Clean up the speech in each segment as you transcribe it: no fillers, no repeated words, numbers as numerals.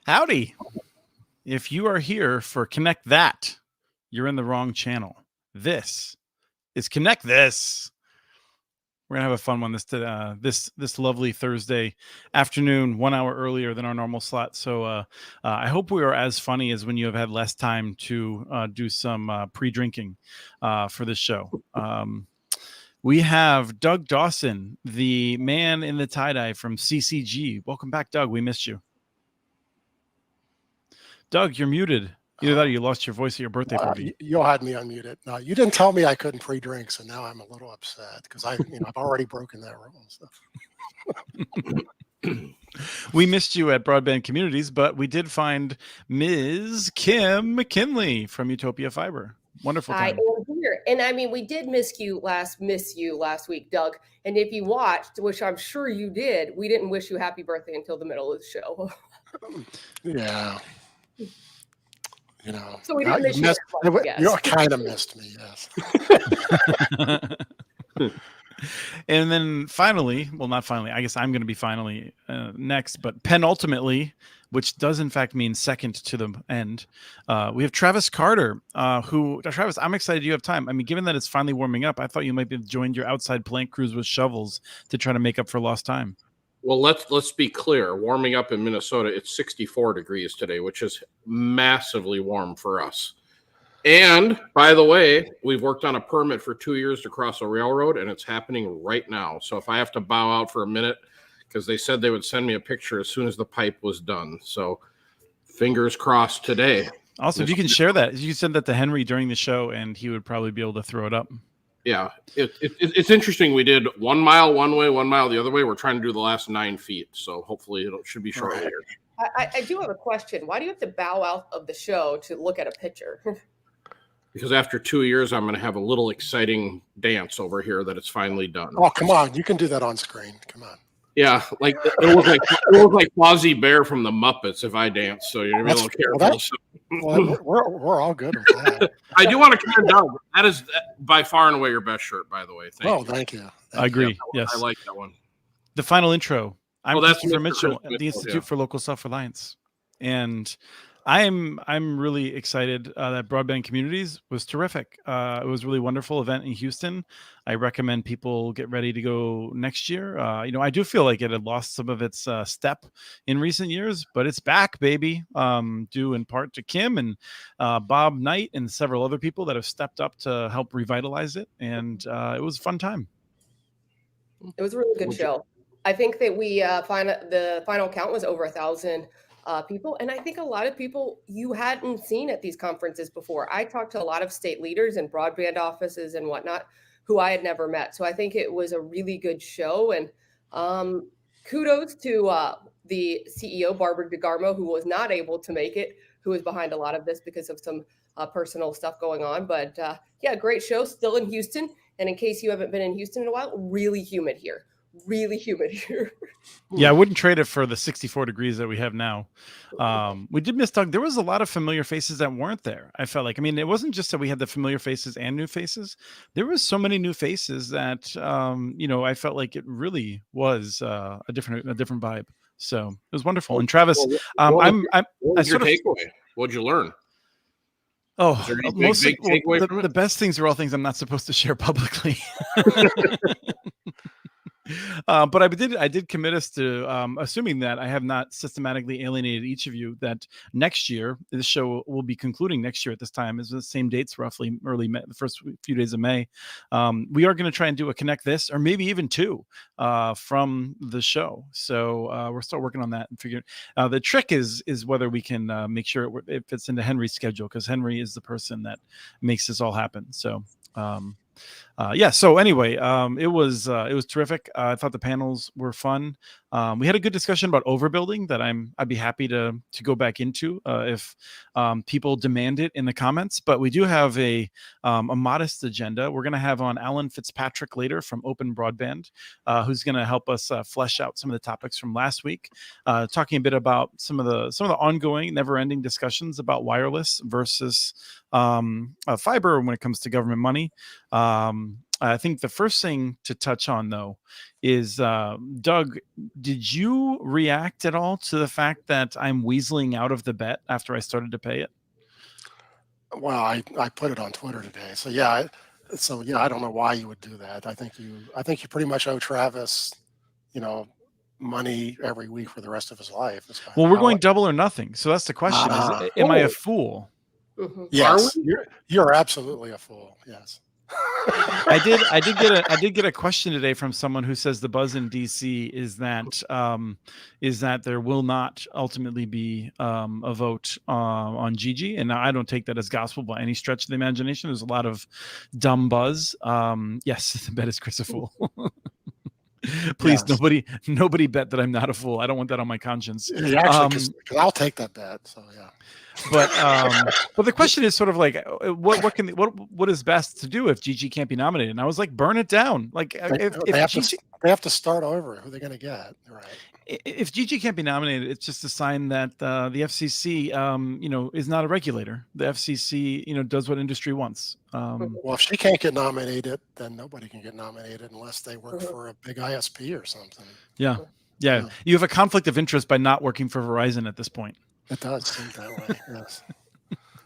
Howdy. If you are here for Connect That, you're in the wrong channel. This is Connect This. We're gonna have a fun one this lovely Thursday afternoon, 1 hour earlier than our normal slot. So I hope we are as funny as when you have had less time to do some pre-drinking for this show. We have Doug Dawson, the man in the tie-dye from CCG. Welcome back, Doug. We missed you. Doug, you're muted. Either that or you lost your voice at your birthday party. You had me unmuted. No, you didn't tell me I couldn't pre-drink, so now I'm a little upset because I've already broken that rule. So. We missed you at Broadband Communities, but we did find Ms. Kim McKinley from UTOPIA Fiber. Wonderful time. I am here, and I mean, we did miss you last week, Doug. And if you watched, which I'm sure you did, we didn't wish you happy birthday until the middle of the show. Yeah. So we didn't miss you. You kind of missed me, yes. And then finally, well, not finally, I guess I'm going to be finally next, but penultimately, which does in fact mean second to the end, we have Travis Carter, Travis, I'm excited you have time. I mean, given that it's finally warming up, I thought you might have joined your outside plant crews with shovels to try to make up for lost time. Well, let's be clear. Warming up in Minnesota, it's 64 degrees today, which is massively warm for us. And by the way, we've worked on a permit for 2 years to cross a railroad, and it's happening right now. So if I have to bow out for a minute, because they said they would send me a picture as soon as the pipe was done. So fingers crossed today. Also, if you can share that, you send that to Henry during the show, and he would probably be able to throw it up. Yeah, it's interesting. We did 1 mile one way, 1 mile the other way. We're trying to do the last 9 feet, so hopefully it should be short later. I do have a question. Why do you have to bow out of the show to look at a picture? Because after 2 years, I'm going to have a little exciting dance over here that it's finally done. Oh, come on. You can do that on screen. Come on. Yeah, like it was like Fozzie Bear from the Muppets if I dance, so you're a little careful. We're all good with that. I do want to commend Doug. That is by far and away your best shirt, by the way. Thank you. I agree. Yes. I like that one. The final intro. I'm Christopher Mitchell at the Mitchell, Institute for Local Self-Reliance. And I'm really excited that Broadband Communities was terrific. It was a really wonderful event in Houston. I recommend people get ready to go next year. I do feel like it had lost some of its step in recent years, but it's back, baby. Due in part to Kim and Bob Knight and several other people that have stepped up to help revitalize it. And it was a fun time. It was a really good show. I think that the final count was over 1,000 people. And I think a lot of people you hadn't seen at these conferences before. I talked to a lot of state leaders and broadband offices and whatnot who I had never met. So I think it was a really good show. And kudos to the CEO, Barbara DeGarmo, who was not able to make it, who was behind a lot of this because of some personal stuff going on. But yeah, great show. Still in Houston. And in case you haven't been in Houston in a while, really humid here. Really humid here. Yeah, I wouldn't trade it for the 64 degrees that we have now. We did miss Doug. There was a lot of familiar faces that weren't there. I felt like, I mean, it wasn't just that we had the familiar faces and new faces. There was so many new faces that, I felt like it really was a different vibe. So it was wonderful. And Travis, what was your takeaway? What'd you learn? Oh, the best things are all things I'm not supposed to share publicly. But I did commit us to, assuming that I have not systematically alienated each of you, that next year, this show will be concluding next year at this time. It's the same dates, roughly early May, the first few days of May. We are going to try and do a Connect This, or maybe even 2 from the show. So we're still working on that and figuring. The trick is whether we can make sure it fits into Henry's schedule, because Henry is the person that makes this all happen. So. So anyway, it was terrific. I thought the panels were fun. We had a good discussion about overbuilding that I'd be happy to go back into if people demand it in the comments. But we do have a modest agenda. We're going to have on Alan Fitzpatrick later from Open Broadband, who's going to help us flesh out some of the topics from last week, talking a bit about some of the ongoing, never-ending discussions about wireless versus fiber when it comes to government money. I think the first thing to touch on, though, is Doug, did you react at all to the fact that I'm weaseling out of the bet after I started to pay it? Well, I put it on Twitter today. So yeah, I don't know why you would do that. I think you pretty much owe Travis, you know, money every week for the rest of his life. Well, we're going double or nothing. So that's the question: am I a fool? Yes, you're absolutely a fool. Yes. I did get a question today from someone who says the buzz in DC is that there will not ultimately be a vote on Gigi, and I don't take that as gospel by any stretch of the imagination. There's a lot of dumb buzz. Yes, the bet is Chris a fool. Please, yes. nobody bet that I'm not a fool. I don't want that on my conscience. Yeah, actually, because I'll take that bet. So yeah. But the question is sort of like, what is best to do if Gigi can't be nominated? And I was like, burn it down. Like they have to start over. Who are they going to get? Right. If Gigi can't be nominated, it's just a sign that the FCC, is not a regulator. The FCC, does what industry wants. Well, if she can't get nominated, then nobody can get nominated unless they work for a big ISP or something. Yeah. You have a conflict of interest by not working for Verizon at this point. It does seem that way, yes.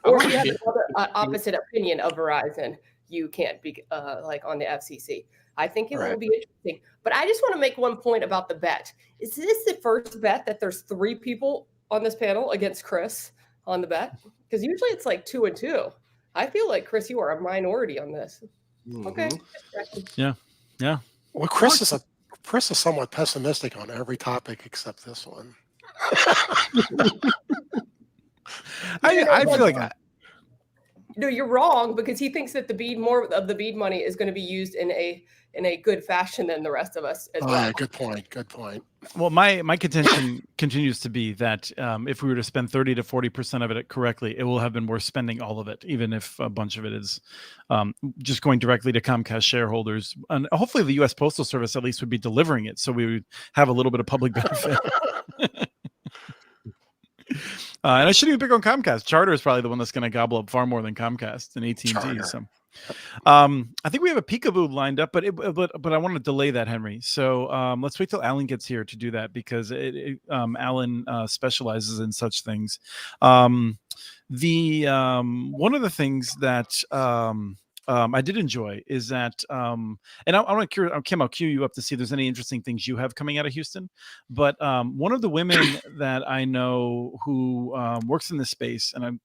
Or if you have another opposite opinion of Verizon, you can't be like on the FCC. I think it will be interesting. But I just want to make one point about the bet. Is this the first bet that there's 3 people on this panel against Chris on the bet? Because usually it's like 2 and 2. I feel like, Chris, you are a minority on this. Mm-hmm. Okay. Yeah. Well, Chris is somewhat pessimistic on every topic except this one. I feel like no, you're wrong, because he thinks that more of the BEAD money is going to be used in a good fashion than the rest of us as well. Yeah, good point. Well, my contention continues to be that if we were to spend 30 to 40% of it correctly, it will have been worth spending all of it, even if a bunch of it is just going directly to Comcast shareholders. And hopefully the U.S. Postal Service at least would be delivering it, so we would have a little bit of public benefit. And I shouldn't even pick on Comcast. Charter is probably the one that's going to gobble up far more than Comcast and AT&T. So, I think we have a peekaboo lined up, but I want to delay that, Henry. So let's wait till Alan gets here to do that, because Alan specializes in such things. One of the things that I did enjoy is that, and I want to, Kim, I'll cue you up to see if there's any interesting things you have coming out of Houston. But one of the women that I know who works in this space, and I've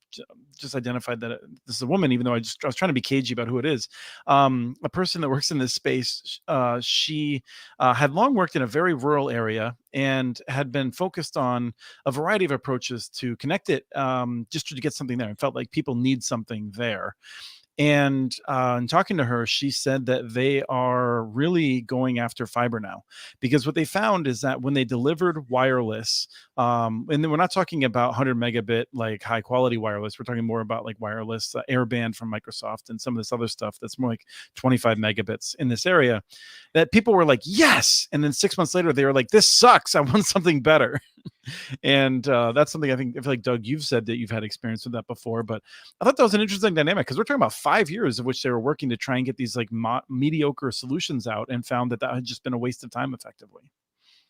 just identified that this is a woman, even though I was trying to be cagey about who it is. A person that works in this space, she had long worked in a very rural area and had been focused on a variety of approaches to connect it, just to get something there, and felt like people need something there. And in talking to her, she said that they are really going after fiber now, because what they found is that when they delivered wireless, and then we're not talking about 100 megabit, like high quality wireless. We're talking more about like wireless airband from Microsoft and some of this other stuff that's more like 25 megabits in this area, that people were like, yes. And then 6 months later, they were like, this sucks. I want something better. And that's something I feel like, Doug, you've said that you've had experience with that before, but I thought that was an interesting dynamic, because we're talking about 5 years of which they were working to try and get these like mediocre solutions out, and found that had just been a waste of time effectively.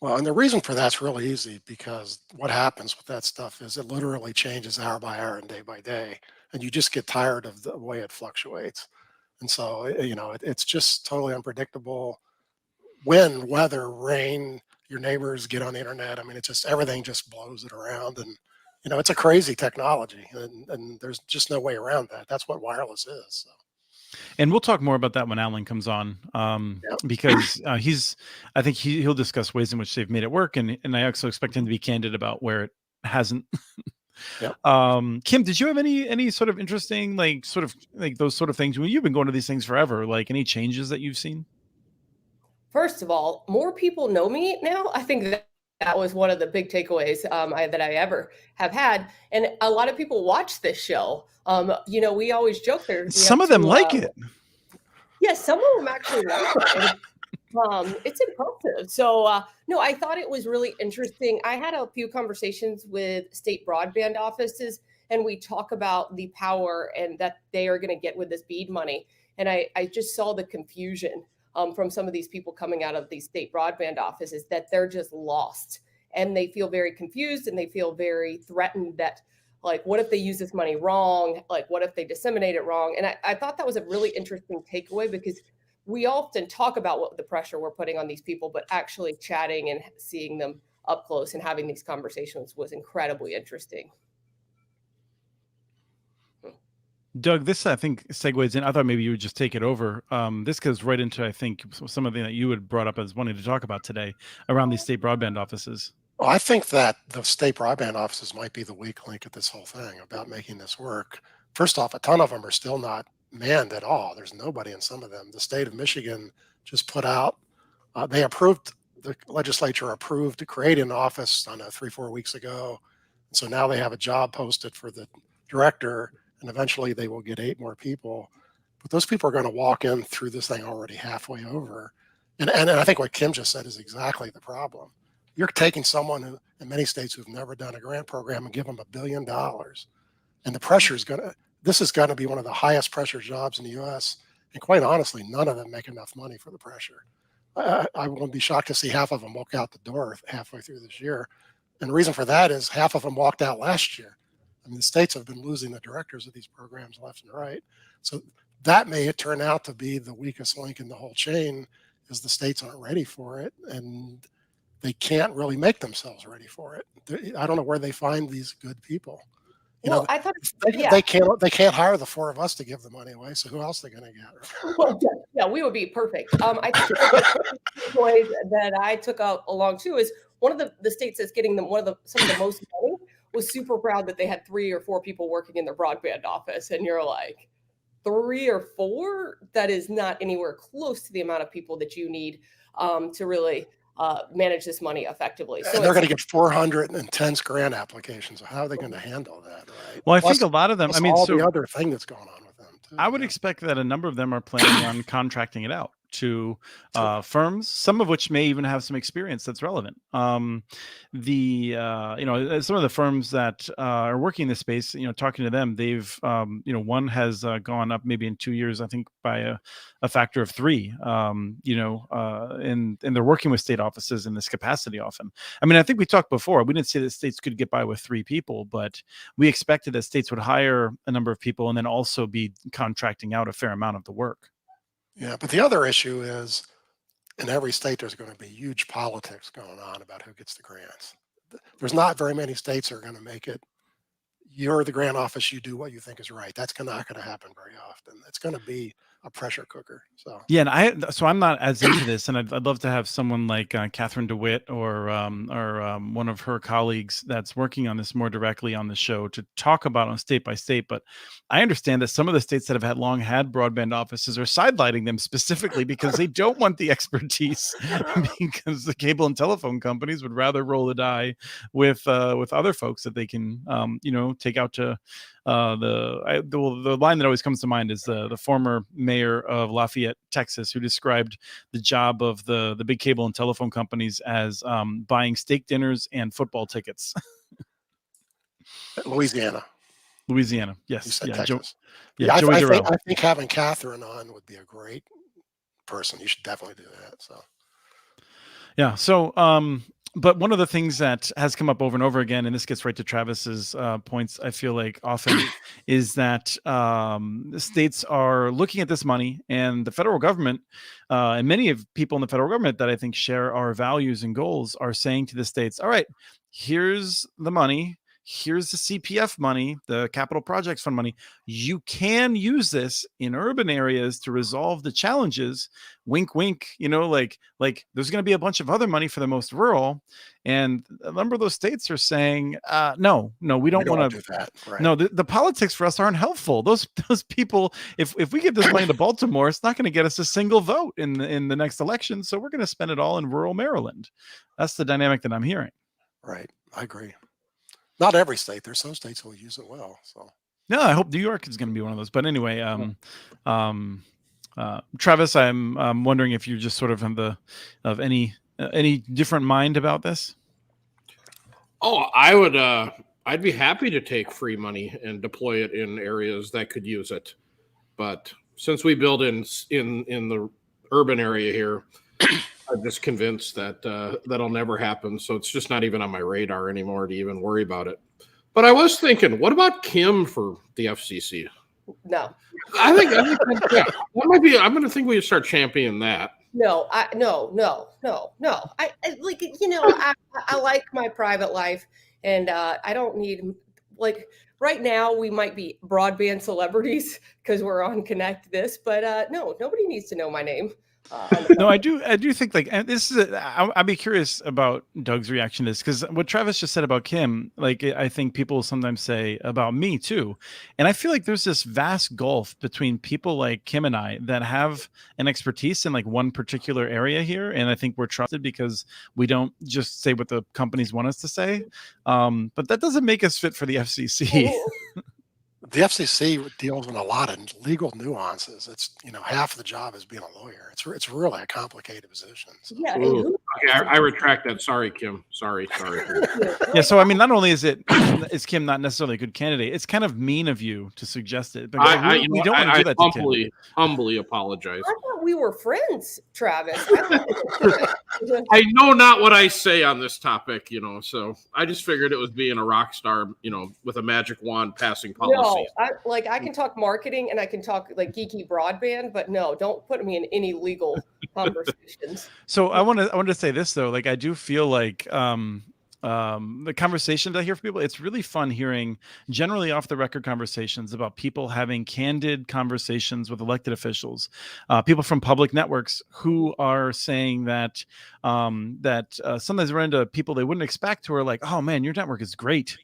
Well, and the reason for that's really easy, because what happens with that stuff is it literally changes hour by hour and day by day, and you just get tired of the way it fluctuates. And so, it's just totally unpredictable. Wind, weather, rain, your neighbors get on the internet. I mean, it's just, everything just blows it around, and it's a crazy technology, and there's just no way around that. That's what wireless is. So. And we'll talk more about that when Alan comes on, because I think he'll discuss ways in which they've made it work, and I also expect him to be candid about where it hasn't. Yep. Kim, did you have any sort of interesting, like those sort of things? When you've been going to these things forever, like any changes that you've seen? First of all, more people know me now. I think that was one of the big takeaways that I ever have had. And a lot of people watch this show. We always joke there. Some of them like it. Yes, some of them actually like it. It's impressive. So, no, I thought it was really interesting. I had a few conversations with state broadband offices, and we talk about the power and that they are going to get with this BEAD money. And I just saw the confusion from some of these people coming out of these state broadband offices, that they're just lost and they feel very confused and they feel very threatened that, like, what if they use this money wrong? Like, what if they disseminate it wrong? And I thought that was a really interesting takeaway, because we often talk about what the pressure we're putting on these people, but actually chatting and seeing them up close and having these conversations was incredibly interesting. Doug, this I think segues in. I thought maybe you would just take it over. This goes right into, I think, something that you had brought up as wanting to talk about today around these state broadband offices. Well, I think that the state broadband offices might be the weak link at this whole thing about making this work. First off, a ton of them are still not manned at all. There's nobody in some of them. The state of Michigan just put out, the legislature approved to create an office, I don't know, 3-4 weeks ago. And so now they have a job posted for the director, and eventually they will get 8 more people. But those people are going to walk in through this thing already halfway over. And I think what Kim just said is exactly the problem. You're taking someone who, in many states, who've never done a grant program and give them $1 billion. And the pressure is this is going to be one of the highest pressure jobs in the US. And quite honestly, none of them make enough money for the pressure. I won't be shocked to see half of them walk out the door halfway through this year. And the reason for that is half of them walked out last year. I mean, the states have been losing the directors of these programs left and right. So that may turn out to be the weakest link in the whole chain, is the states aren't ready for it. And they can't really make themselves ready for it. I don't know where they find these good people. I thought they can't hire the 4 of us to give the money away. So who else are they going to get? Well, yeah, we would be perfect. I think the point that I took along too is one of the states that's getting them some of the most money was super proud that they had 3 or 4 people working in their broadband office, and you're like, 3 or 4? That is not anywhere close to the amount of people that you need to really manage this money effectively. So and they're going to get 410 grant applications. So how are they going to handle that? Right. Well, I think a lot of them, the other thing that's going on with them too. I would expect that a number of them are planning on contracting it out to firms, some of which may even have some experience that's relevant. Some of the firms that are working in this space, talking to them, they've, one has gone up maybe in 2 years, I think by a factor of 3, and they're working with state offices in this capacity often. I mean, I think we talked before, we didn't say that states could get by with 3 people, but we expected that states would hire a number of people and then also be contracting out a fair amount of the work. Yeah, but the other issue is, in every state, there's going to be huge politics going on about who gets the grants. There's not very many states that are going to make it. You're the grant office, you do what you think is right. That's not going to happen very often. It's going to be a pressure cooker. So yeah, and I'm not as into this, and I'd love to have someone like Catherine DeWitt or one of her colleagues that's working on this more directly on the show to talk about on state by state. But I understand that some of the states that have long had broadband offices are sidelining them specifically because they don't want the expertise, because the cable and telephone companies would rather roll the die with other folks that they can take out to. The line that always comes to mind is the former mayor of Lafayette, Texas, who described the job of the big cable and telephone companies as buying steak dinners and football tickets. Louisiana, yes, yeah, Texas. I think having Catherine on would be a great person. You should definitely do that. So, yeah, so. But one of the things that has come up over and over again, and this gets right to Travis's points, I feel like often, is that the states are looking at this money, and the federal government, and many of people in the federal government that I think share our values and goals, are saying to the states, all right, here's the money. Here's the CPF money, the capital projects fund money. You can use this in urban areas to resolve the challenges. Wink, wink. Like there's going to be a bunch of other money for the most rural, and a number of those states are saying, no, we don't want to do that. Right. No, the politics for us aren't helpful. Those people, if we give this money to Baltimore, it's not going to get us a single vote in the next election. So we're going to spend it all in rural Maryland. That's the dynamic that I'm hearing. Right, I agree. Not every state. There's some states who will use it well. So no, I hope New York is going to be one of those. But anyway, Travis, I'm wondering if you're just sort of of any different mind about this. Oh, I would. I'd be happy to take free money and deploy it in areas that could use it. But since we build in the urban area here, I'm just convinced that that'll never happen. So it's just not even on my radar anymore to even worry about it. But I was thinking, what about Kim for the FCC? No, I think that might be. I'm going to think we start championing that. no. I like, I like my private life, and I don't need, like, right now we might be broadband celebrities because we're on Connect This, but no, nobody needs to know my name. No, I do think, like, and this is I'd be curious about Doug's reaction to this, because what Travis just said about Kim, like, I think people sometimes say about me too, and I feel like there's this vast gulf between people like Kim and I that have an expertise in like one particular area here, and I think we're trusted because we don't just say what the companies want us to say, but that doesn't make us fit for the FCC. The FCC deals with a lot of legal nuances. It's, half of the job is being a lawyer. It's really a complicated position. So. Yeah, and Okay, I retract that. Sorry, Kim. Sorry. Yeah, so I mean, not only is Kim not necessarily a good candidate, it's kind of mean of you to suggest it. But we don't want to do that to Kim. Humbly apologize. I thought we were friends, Travis. I know not what I say on this topic, so I just figured it was being a rock star, with a magic wand passing policy. No, I can talk marketing and I can talk like geeky broadband, but no, don't put me in any legal conversations. So I wanted to say this though, like, I do feel like the conversations I hear from people, it's really fun hearing generally off the record conversations about people having candid conversations with elected officials, people from public networks who are saying that sometimes run into people they wouldn't expect who are like, oh man, your network is great,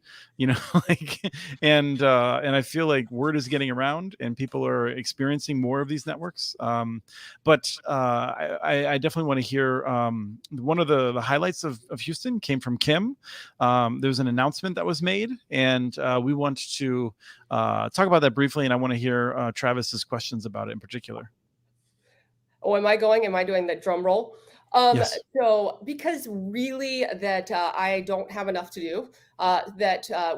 like, and I feel like word is getting around and people are experiencing more of these networks. But I definitely want to hear one of the highlights of Houston came from Kim. There's an announcement that was made, and we want to talk about that briefly, and I want to hear Travis's questions about it in particular. Oh, am I doing the drum roll? Yes. So because really that I don't have enough to do,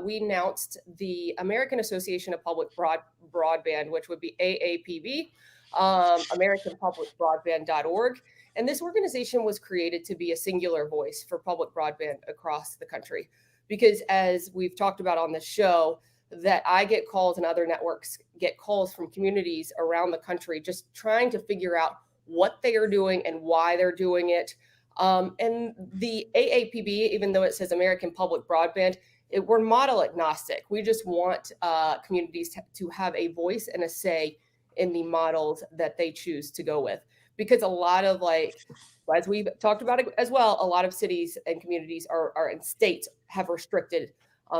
we announced the American Association of Public Broadband, which would be AAPB, AmericanPublicBroadband.org. And this organization was created to be a singular voice for public broadband across the country. Because as we've talked about on the show, that I get calls and other networks get calls from communities around the country just trying to figure out what they are doing and why they're doing it. And the AAPB, even though it says American Public Broadband, we're model agnostic. We just want communities to have a voice and a say in the models that they choose to go with. Because a lot of, like, as we've talked about it as well, a lot of cities and communities are in states have restricted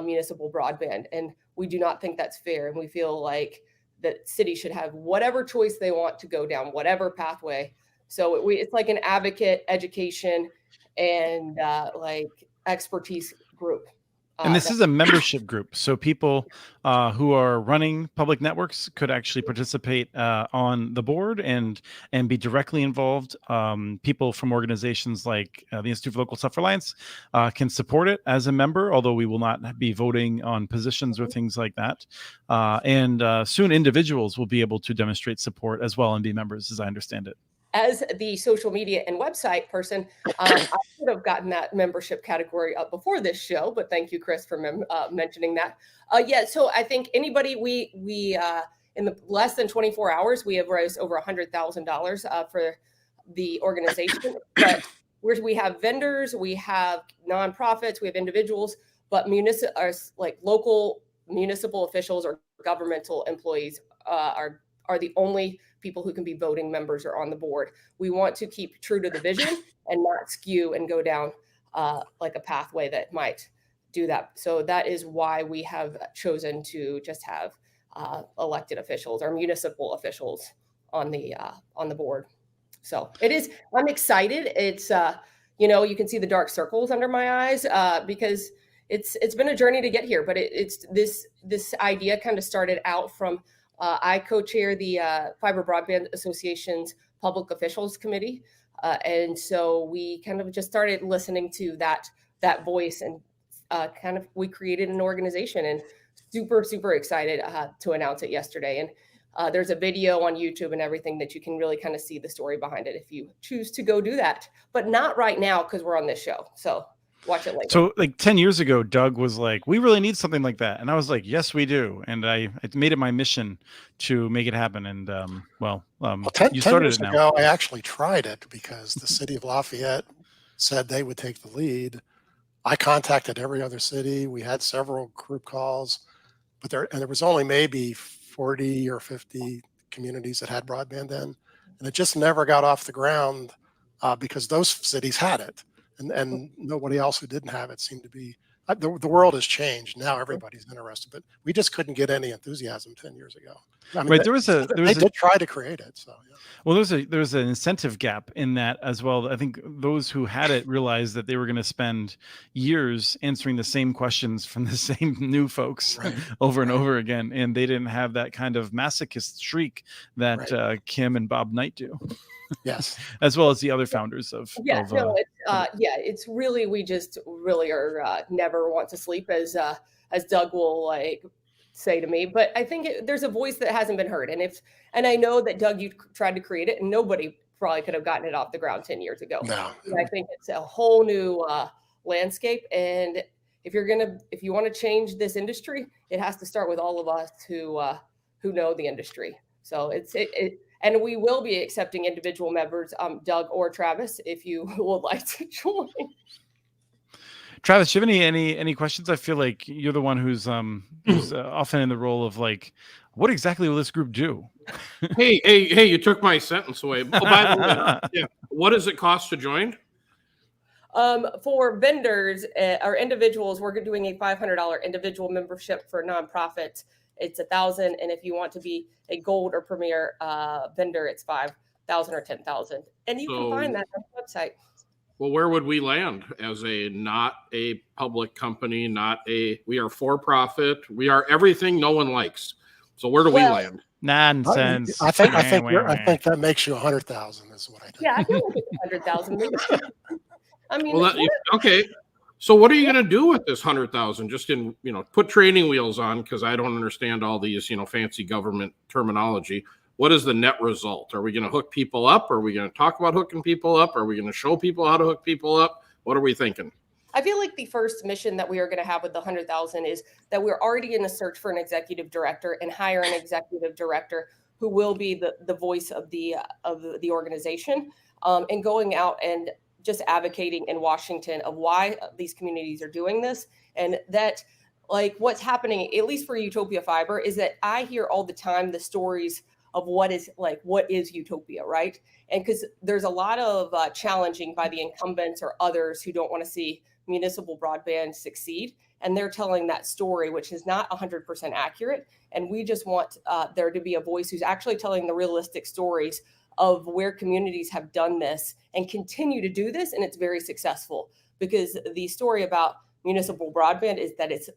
municipal broadband. And we do not think that's fair. And we feel like that cities should have whatever choice they want to go down, whatever pathway. So it's like an advocate, education, and like expertise group. And this is a membership group. So people who are running public networks could actually participate on the board and be directly involved. People from organizations like the Institute for Local Self-Reliance can support it as a member, although we will not be voting on positions or things like that. And soon individuals will be able to demonstrate support as well and be members, as I understand it. As the social media and website person, I should have gotten that membership category up before this show, but thank you, Chris, for mentioning that. So I think anybody, we in the less than 24 hours, we have raised over $100,000 for the organization. But we have vendors, we have nonprofits, we have individuals, but local municipal officials or governmental employees are the only people who can be voting members or on the board. We want to keep true to the vision and not skew and go down like a pathway that might do that. So that is why we have chosen to just have elected officials or municipal officials on the board. So it is, I'm excited. It's, you can see the dark circles under my eyes because it's been a journey to get here, but it's this idea kind of started out from I co-chair the Fiber Broadband Association's Public Officials Committee. And so we kind of just started listening to that voice and we created an organization and super, super excited to announce it yesterday. And There's a video on YouTube and everything that you can really kind of see the story behind it if you choose to go do that, but not right now because we're on this show. So watch it later. So like 10 years ago, Doug was like, we really need something like that. And I was like, yes, we do. And I made it my mission to make it happen. And Well, you 10 started years it now. ago, I actually tried it because the city of Lafayette said they would take the lead. I contacted every other city. We had several group calls, but there was only maybe 40 or 50 communities that had broadband then. And it just never got off the ground because those cities had it. And nobody else who didn't have it seemed to be. The world has changed. Now everybody's interested, but we just couldn't get any enthusiasm 10 years ago. I mean, Right, they did try to create it. So yeah. Well, there's an incentive gap in that as well. I think those who had it realized that they were going to spend years answering the same questions from the same new folks Right. over and over again, and they didn't have that kind of masochist streak that Kim and Bob Knight do. Yes. As well as the other founders of it's really, we just really are never want to sleep, as Doug will like say to me. But I think there's a voice that hasn't been heard, and I know that Doug, you tried to create it, and nobody probably could have gotten it off the ground 10 years ago. No. And I think it's a whole new landscape, and if you want to change this industry, it has to start with all of us who know the industry. So and we will be accepting individual members, Doug or Travis, if you would like to join. Travis, do you have any questions? I feel like you're the one who's often in the role of like, what exactly will this group do? Hey, you took my sentence away. Oh, by the way, yeah. What does it cost to join? For vendors or individuals, we're doing a $500 individual membership. For nonprofits, it's $1,000, and if you want to be a gold or premier vendor, it's $5,000 or $10,000, and you can find that on the website. Well, where would we land as not a public company, we are for profit, we are everything no one likes. So where do we land? Nonsense. I think that makes you 100,000 is what I think. Yeah, I feel like it's 100,000. I mean, okay. So what are you going to do with this 100,000? Just put training wheels on, because I don't understand all these, fancy government terminology. What is the net result? Are we going to hook people up? Are we going to talk about hooking people up? Are we going to show people how to hook people up? What are we thinking? I feel like the first mission that we are going to have with the 100,000 is that we're already in a search for an executive director, and hire an executive director who will be the voice of the organization, and going out and just advocating in Washington of why these communities are doing this. And that, like, what's happening, at least for UTOPIA Fiber, is that I hear all the time the stories of what is Utopia, right? And because there's a lot of challenging by the incumbents or others who don't want to see municipal broadband succeed. And they're telling that story, which is not 100% accurate. And we just want there to be a voice who's actually telling the realistic stories of where communities have done this and continue to do this, and it's very successful. Because the story about municipal broadband is that it's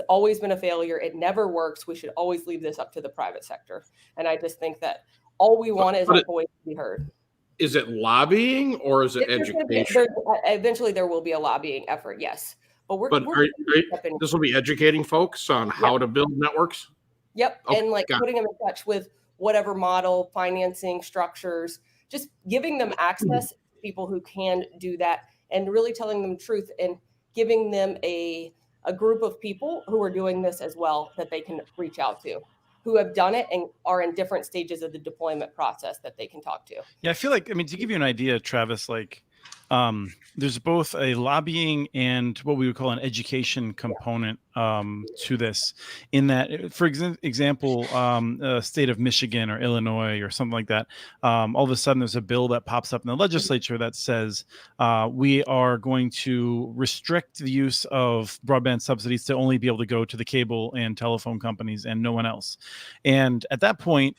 always been a failure. It never works. We should always leave this up to the private sector. And I just think that all we want is a voice to be heard. Is it lobbying or is it education? Eventually there will be a lobbying effort, yes. This will be educating folks on how to build networks? Yep. Okay, and putting them in touch with whatever model, financing structures, just giving them access to people who can do that, and really telling them the truth, and giving them a group of people who are doing this as well that they can reach out to, who have done it and are in different stages of the deployment process that they can talk to. Yeah, I feel like, to give you an idea, Travis, there's both a lobbying and what we would call an education component to this, in that, for example, state of Michigan or Illinois or something like that, all of a sudden there's a bill that pops up in the legislature that says we are going to restrict the use of broadband subsidies to only be able to go to the cable and telephone companies and no one else. And at that point,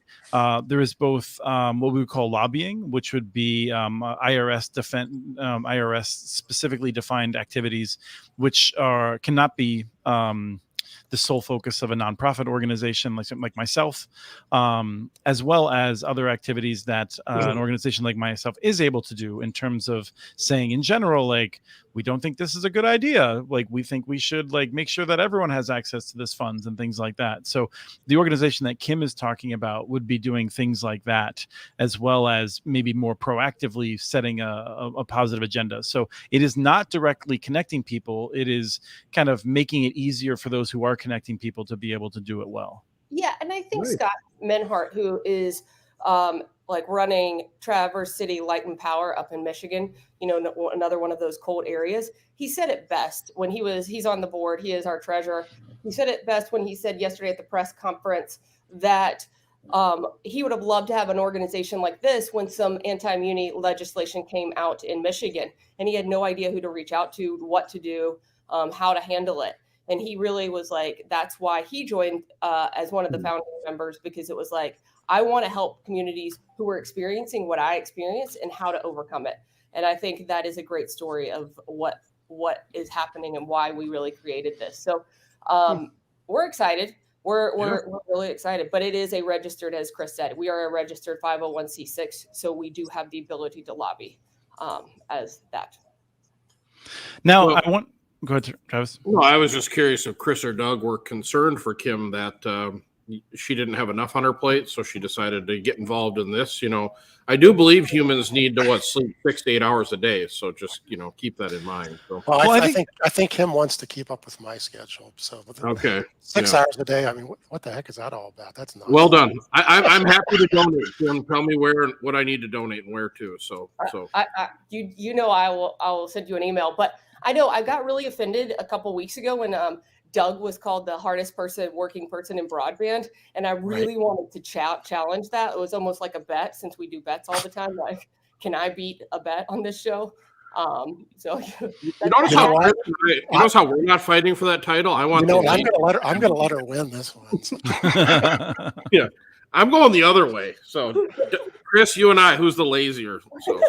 there is both what we would call lobbying, which would be IRS specifically defined activities, which cannot be the sole focus of a nonprofit organization like myself, as well as other activities that an organization like myself is able to do in terms of saying in general, like, we don't think this is a good idea. Like, we think we should like make sure that everyone has access to this funds and things like that. So the organization that Kim is talking about would be doing things like that, as well as maybe more proactively setting a positive agenda. So it is not directly connecting people. It is kind of making it easier for those who are connecting people to be able to do it well. Yeah, and I think Right. Scott Menhart, who is like running Traverse City Light and Power up in Michigan, you know, another one of those cold areas, he said it best when he's on the board. He is our treasurer. He said it best when he said yesterday at the press conference that he would have loved to have an organization like this when some anti-muni legislation came out in Michigan, and he had no idea who to reach out to, what to do, how to handle it. And he really was like, that's why he joined as one of the founding members, because it was like, I want to help communities who are experiencing what I experienced and how to overcome it. And I think that is a great story of what is happening and why we really created this. So we're excited. We're really excited, but it is a registered, as Chris said, we are a registered 501c6. So we do have the ability to lobby as that. Now, Well, I want, go ahead, Travis. Well, I was just curious if Chris or Doug were concerned for Kim that she didn't have enough on her plate, so she decided to get involved in this. You know, I do believe humans need to sleep 6 to 8 hours a day, so just keep that in mind. So. Well, I think Kim wants to keep up with my schedule. So Okay, 6 hours a day. I mean, what the heck is that all about? That's not well done. I'm happy to donate. Kim, tell me what I need to donate and where to. So I will send you an email. But I know I got really offended a couple weeks ago when Doug was called the hardest working person in broadband, and I really wanted to challenge that. It was almost like a bet, since we do bets all the time. Like, can I beat a bet on this show? So notice how we're not fighting for that title. I want. I'm gonna let her win this one. So. Yeah, I'm going the other way. So, Chris, you and I, who's the lazier? So.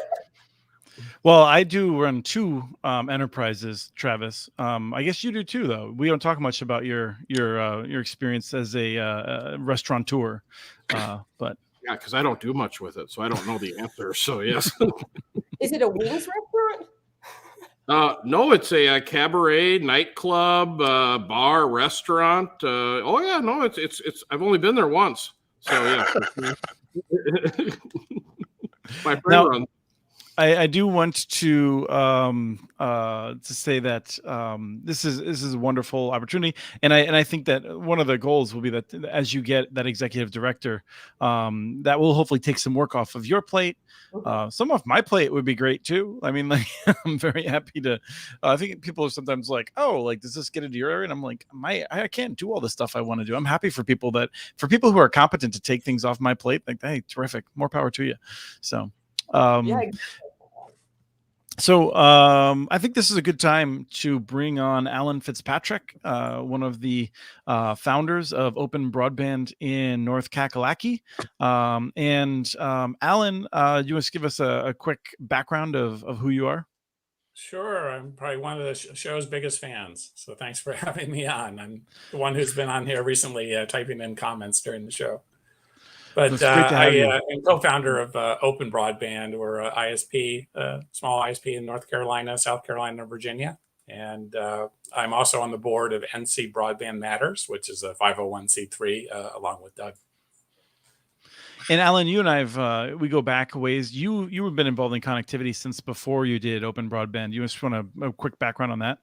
Well, I do run two enterprises, Travis. I guess you do too, though. We don't talk much about your experience as a restaurateur, but yeah, because I don't do much with it, so I don't know the answer. So yes. Is it a wings restaurant? No, it's a cabaret, nightclub, bar, restaurant. Oh yeah, no, it's. I've only been there once, so yeah. My friend runs. I do want to say that this is a wonderful opportunity, and I think that one of the goals will be that as you get that executive director, that will hopefully take some work off of your plate. Some off my plate would be great too. I mean, like, I'm very happy to. I think people are sometimes like, oh, like, does this get into your area? And I'm like, I can't do all the stuff I want to do. I'm happy for people who are competent to take things off my plate. Like, hey, terrific, more power to you. So. So I think this is a good time to bring on Alan Fitzpatrick, one of the founders of Open Broadband in North Kakalaki. And Alan, you want to give us a quick background of who you are? Sure. I'm probably one of the show's biggest fans. So thanks for having me on. I'm the one who's been on here recently typing in comments during the show. But I am co-founder of Open Broadband. We're an ISP, small ISP in North Carolina, South Carolina, and Virginia. And I'm also on the board of NC Broadband Matters, which is a 501c3, along with Doug. And Alan, you and we go back a ways. You have been involved in connectivity since before you did Open Broadband. You just want a quick background on that?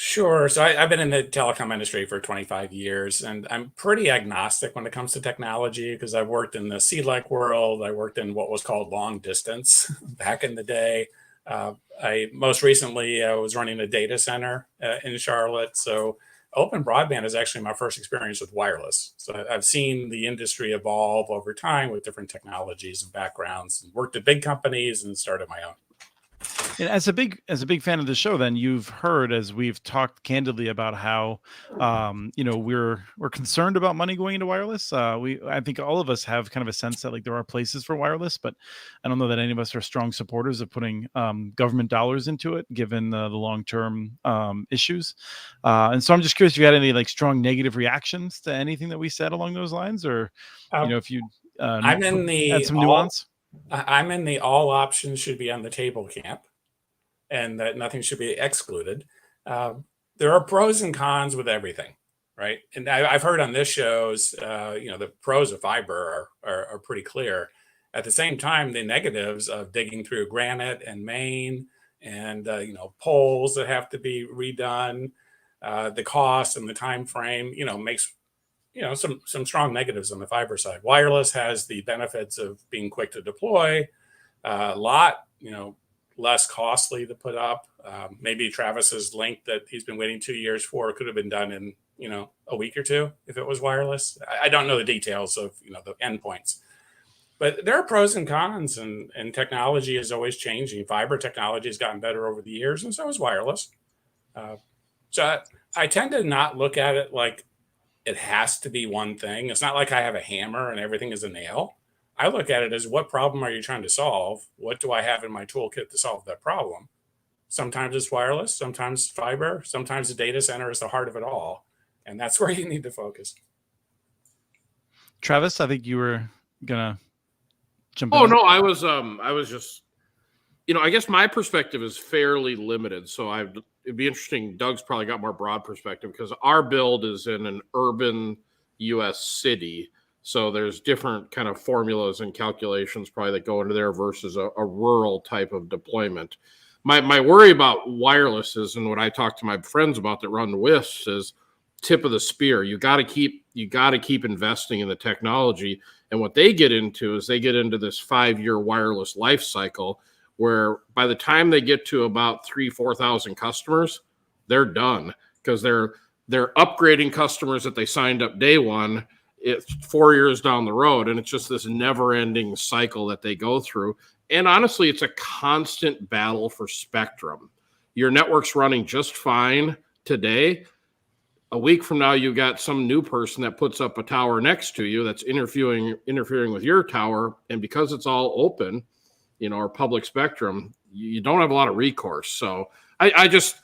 Sure. So I've been in the telecom industry for 25 years, and I'm pretty agnostic when it comes to technology because I've worked in the CLEC world. I worked in what was called long distance back in the day. I most recently was running a data center in Charlotte. So Open Broadband is actually my first experience with wireless. So I've seen the industry evolve over time with different technologies and backgrounds, and worked at big companies and started my own. And as a big fan of the show, then you've heard, as we've talked candidly about how we're concerned about money going into wireless. I think all of us have kind of a sense that like there are places for wireless, but I don't know that any of us are strong supporters of putting government dollars into it, given the long-term issues. And so I'm just curious if you had any like strong negative reactions to anything that we said along those lines, or if you I'm in the add some nuance. I'm in the all options should be on the table camp, and that nothing should be excluded. There are pros and cons with everything, right? And I've heard on this show's, the pros of fiber are pretty clear. At the same time, the negatives of digging through granite and main, and poles that have to be redone, the cost and the time frame, makes some strong negatives on the fiber side. Wireless has the benefits of being quick to deploy, a lot less costly to put up. Maybe Travis's link that he's been waiting 2 years for could have been done in a week or two if it was wireless. I don't know the details of the endpoints, but there are pros and cons, and technology is always changing. Fiber technology has gotten better over the years, and so has wireless. So I tend to not look at it like it has to be one thing. It's not like I have a hammer and everything is a nail. I look at it as, what problem are you trying to solve? What do I have in my toolkit to solve that problem? Sometimes it's wireless, sometimes fiber, sometimes the data center is the heart of it all. And that's where you need to focus. Travis, I think you were gonna jump in. Oh no, I was just, I guess my perspective is fairly limited. So it'd be interesting. Doug's probably got more broad perspective because our build is in an urban U.S. city. So there's different kind of formulas and calculations probably that go into there versus a rural type of deployment. My worry about wireless is, and what I talk to my friends about that run WISPs, is tip of the spear. You got to keep investing in the technology. And what they get into is they get into this 5-year wireless life cycle, where by the time they get to about 3,000-4,000 customers, they're done, because they're upgrading customers that they signed up day one. It's 4 years down the road, and it's just this never-ending cycle that they go through. And honestly, it's a constant battle for spectrum. Your network's running just fine today. A week from now, you got some new person that puts up a tower next to you that's interfering with your tower, and because it's all open, or public spectrum, you don't have a lot of recourse. So I just,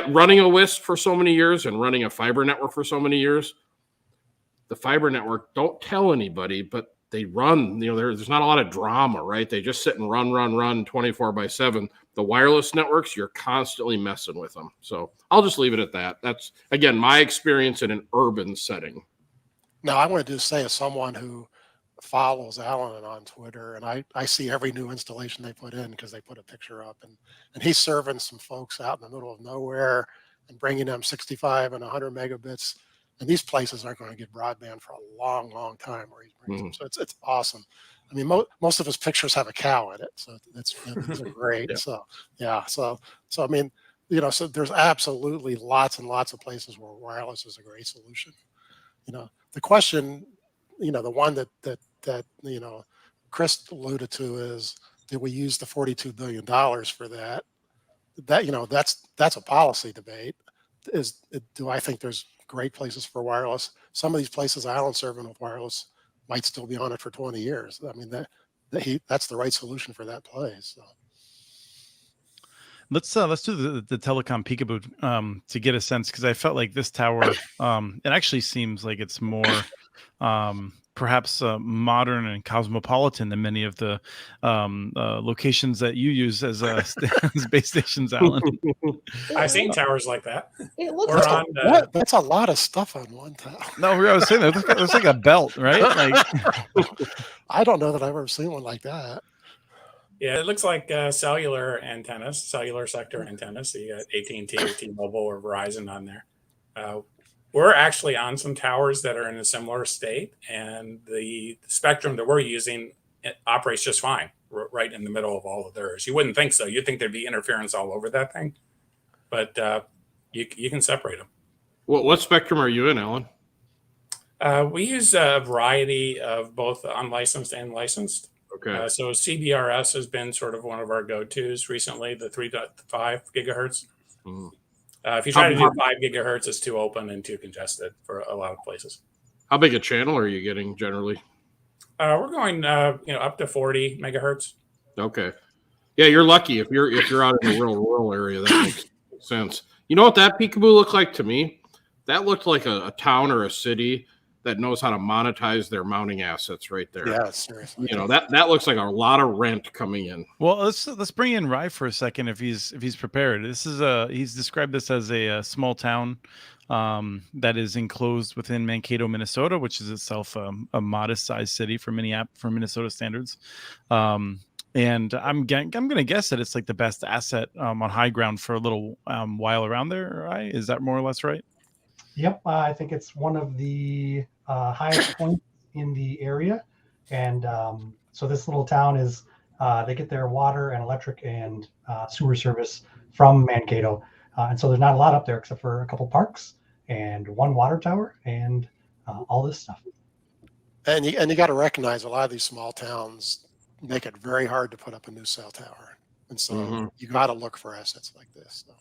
running a WISP for so many years and running a fiber network for so many years, the fiber network, don't tell anybody, but they run, there's not a lot of drama, right? They just sit and run 24/7. The wireless networks, you're constantly messing with them. So I'll just leave it at that. That's, again, my experience in an urban setting. Now, I want to just say, as someone who follows Alan on Twitter, and I see every new installation they put in because they put a picture up, and he's serving some folks out in the middle of nowhere and bringing them 65 and 100 megabits. And these places aren't going to get broadband for a long, long time where he's bringing them. So it's awesome. I mean, most of his pictures have a cow in it, so those are great. Yeah. So yeah, so I mean, so there's absolutely lots and lots of places where wireless is a great solution. The question, the one that Chris alluded to is, did we use the $42 billion for that? That's a policy debate. Do I think there's great places for wireless? Some of these places Alan's serving with wireless might still be on it for 20 years. I mean, that's the right solution for that place. So. Let's do the telecom peekaboo to get a sense, because I felt like this tower, it actually seems like it's more perhaps modern and cosmopolitan than many of the locations that you use as base stations, Alan. I've seen towers like that. It looks That's a lot of stuff on one tower. No, I was saying that it's like a belt, right? Like, I don't know that I've ever seen one like that. Yeah, it looks like cellular antennas, cellular sector antennas. So you got AT&T or T-Mobile or Verizon on there. We're actually on some towers that are in a similar state, and the spectrum that we're using, it operates just fine, right in the middle of all of theirs. You wouldn't think so. You'd think there'd be interference all over that thing, but you can separate them. What spectrum are you in, Alan? We use a variety of both unlicensed and licensed. Okay. So CBRS has been sort of one of our go-tos recently, the 3.5 gigahertz. Mhm. If you try to do 5 gigahertz, it's too open and too congested for a lot of places. How big a channel are you getting generally? We're going, up to 40 megahertz. Okay. Yeah, you're lucky if you're out in a real rural area. That makes sense. You know what that peekaboo looked like to me? That looked like a town or a city that knows how to monetize their mounting assets right there. Yeah, seriously. You know, that looks like a lot of rent coming in. Well, let's bring in Rye for a second if he's prepared. He's described this as a small town that is enclosed within Mankato, Minnesota, which is itself a modest sized city for Minnesota standards. And I'm going to guess that it's like the best asset on high ground for a little while around there, right? Is that more or less right? Yep, I think it's one of the highest points in the area. And so this little town is, they get their water and electric and sewer service from Mankato. And so there's not a lot up there except for a couple parks and one water tower and all this stuff. And you got to recognize a lot of these small towns make it very hard to put up a new cell tower. And so you got to look for assets like this. So.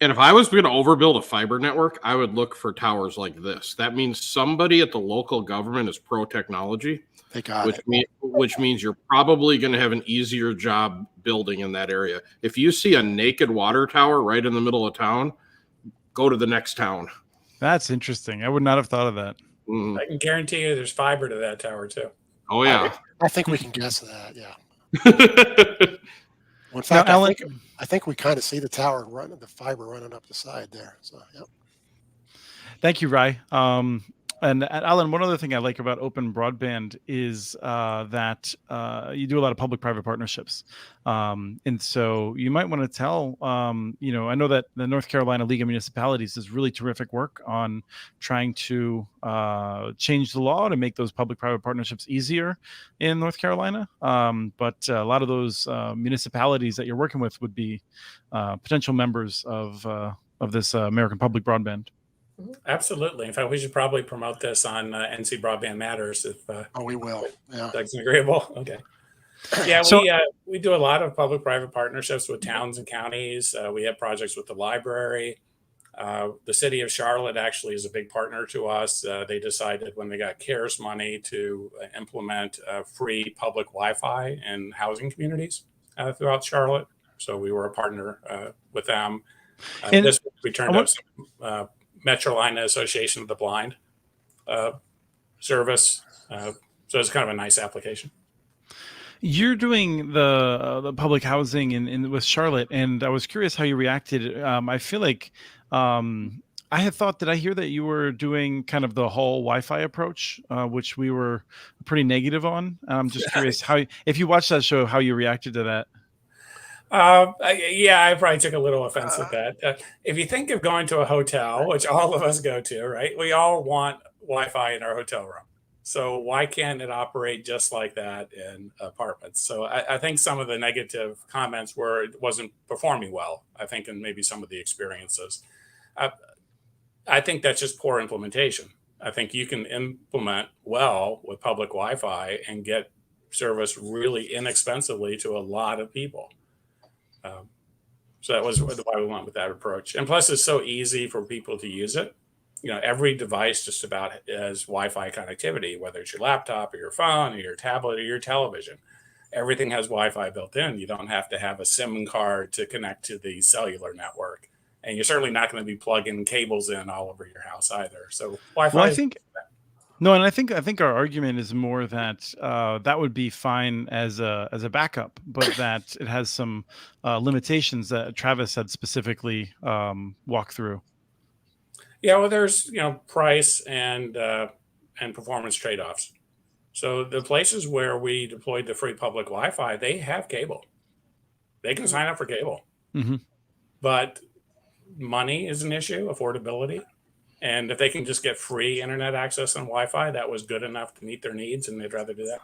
And if I was going to overbuild a fiber network, I would look for towers like this. That means somebody at the local government is pro technology, They got which means you're probably going to have an easier job building in that area. If you see a naked water tower right in the middle of town, go to the next town. That's interesting. I would not have thought of that. I can guarantee you there's fiber to that tower too. Oh yeah. I think we can guess that. Yeah. In fact, Now, Alan, I think we kind of see the tower running, the fiber running up the side there. So, yep. thank you, Rye. And Alan, one other thing I like about open broadband is that you do a lot of public-private partnerships. And so you might want to tell, I know that the North Carolina League of Municipalities does really terrific work on trying to change the law to make those public-private partnerships easier in North Carolina. But a lot of those municipalities that you're working with would be potential members of this American Public Broadband. Absolutely. In fact, we should probably promote this on NC Broadband Matters if We will. Yeah. Doug's agreeable. Okay. Yeah, So- we do a lot of public-private partnerships with towns and counties. We have projects with the library. The city of Charlotte actually is a big partner to us. They decided when they got CARES money to implement free public Wi-Fi in housing communities throughout Charlotte. So we were a partner with them. And this week we turned up some Metrolina Association of the Blind service. So it's kind of a nice application. You're doing the public housing in with Charlotte, and I was curious how you reacted. I feel like I had thought, did I hear that you were doing kind of the whole Wi-Fi approach, which we were pretty negative on. I'm just curious how, if you watched that show, how you reacted to that. I probably took a little offense at that. If you think of going to a hotel, which all of us go to, right? We all want Wi-Fi in our hotel room. So why can't it operate just like that in apartments? So I think some of the negative comments were it wasn't performing well, I think, and maybe some of the experiences. I think that's just poor implementation. I think you can implement well with public Wi-Fi and get service really inexpensively to a lot of people. So that was why we went with that approach. And plus, it's so easy for people to use it. You know, every device just about has Wi-Fi connectivity, whether it's your laptop or your phone or your tablet or your television. Everything has Wi-Fi built in. You don't have to have a SIM card to connect to the cellular network. And you're certainly not going to be plugging cables in all over your house either. So Wi-Fi. Well, I think our argument is more that that would be fine as a backup, but that it has some limitations that Travis had specifically walked through. Yeah, well, there's price and performance trade-offs. So the places where we deployed the free public Wi-Fi, they have cable. They can sign up for cable, but money is an issue, affordability. And if they can just get free internet access and Wi-Fi, that was good enough to meet their needs, and they'd rather do that.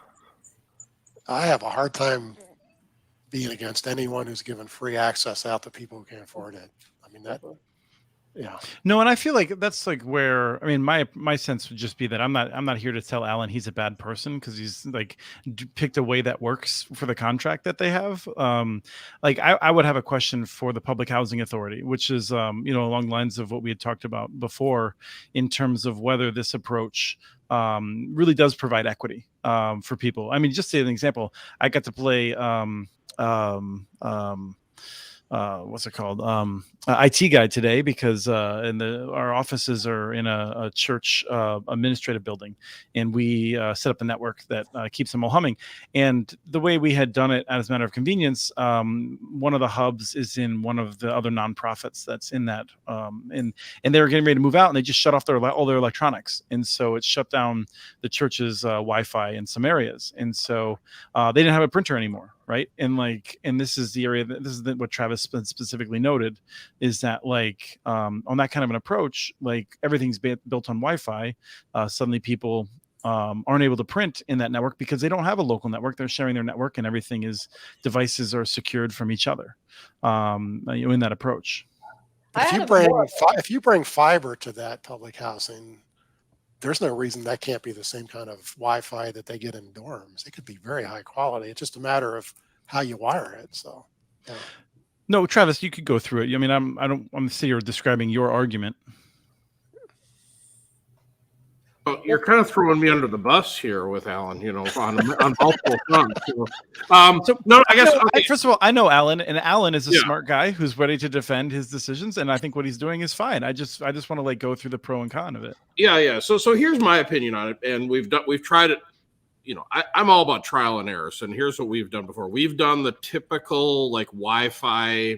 I have a hard time being against anyone who's given free access out to people who can't afford it. I mean, Yeah. No, and I feel like that's like where, I mean, my sense would just be that I'm not here to tell Alan he's a bad person because he's like picked a way that works for the contract that they have. Like I would have a question for the Public Housing Authority, which is along the lines of what we had talked about before in terms of whether this approach really does provide equity for people. I mean, just to say an example, I got to play what's it called? IT guy today because our offices are in a church administrative building, and we set up a network that keeps them all humming. And the way we had done it as a matter of convenience, one of the hubs is in one of the other nonprofits that's in that, and they were getting ready to move out, and they just shut off all their electronics, and so it shut down the church's Wi-Fi in some areas, and so they didn't have a printer anymore. Right. And this is the area what Travis specifically noted is that like on that kind of an approach, like everything's built on Wi-Fi. Suddenly people aren't able to print in that network because they don't have a local network. They're sharing their network and devices are secured from each other in that approach. If you bring fiber to that public housing, there's no reason that can't be the same kind of Wi-Fi that they get in dorms. It could be very high quality. It's just a matter of how you wire it. So, yeah. No, Travis, you could go through it. I mean, I'm sitting here describing your argument. Well, you're kind of throwing me under the bus here with Alan, on multiple fronts. I guess first of all, I know Alan, and Alan is a smart guy who's ready to defend his decisions, and I think what he's doing is fine. I just want to like go through the pro and con of it. Yeah. So here's my opinion on it, and we've tried it. I'm all about trial and error, and here's what we've done before. We've done the typical like Wi-Fi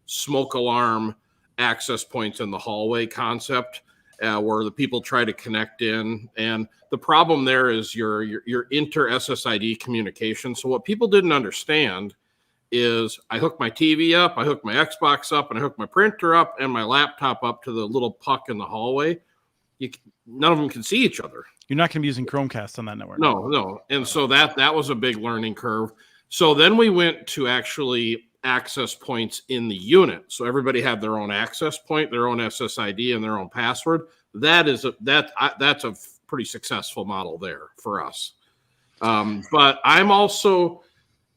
smoke alarm access points in the hallway concept. Where the people try to connect in, and the problem there is your inter SSID communication. So what people didn't understand is I hook my TV up, I hook my Xbox up, and I hook my printer up and my laptop up to the little puck in the hallway. None of them can see each other. You're not going to be using Chromecast on that network. No, and so that was a big learning curve. So then we went to actually access points in the unit. So everybody had their own access point, their own SSID, and their own password. That's a pretty successful model there for us. But I'm also,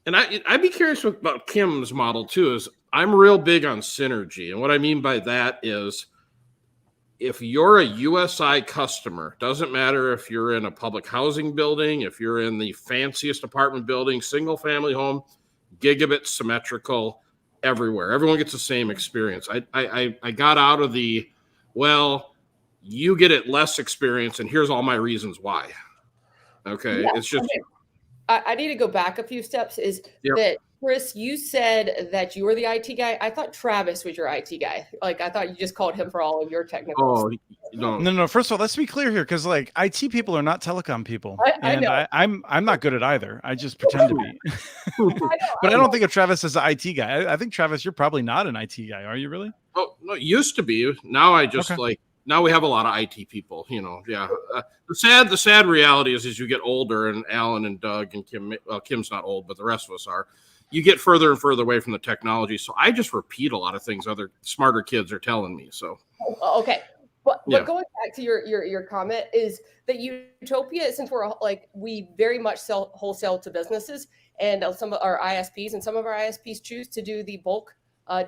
and I'd be curious about Kim's model too, is I'm real big on synergy. And what I mean by that is if you're a USI customer, doesn't matter if you're in a public housing building, if you're in the fanciest apartment building, single family home, gigabit symmetrical everywhere. Everyone gets the same experience. I got out of you get it less experience, and here's all my reasons why. Okay. Yeah, it's just. Okay. I need to go back a few steps. That Chris, you said that you were the IT guy. I thought Travis was your IT guy. Like I thought you just called him for all of your technical. Oh, no. First of all, let's be clear here, because like IT people are not telecom people, I know. I'm not good at either. I just pretend to be. But I don't think of Travis as an IT guy. I think Travis, you're probably not an IT guy, are you really? Oh no, it used to be. Now I just now we have a lot of IT people. Yeah. The sad reality is as you get older, and Alan and Doug and Kim. Well, Kim's not old, but the rest of us are. You get further and further away from the technology. So I just repeat a lot of things other smarter kids are telling me. So. Okay. But going back to your comment is that UTOPIA, since we very much sell wholesale to businesses, and some of our ISPs choose to do the bulk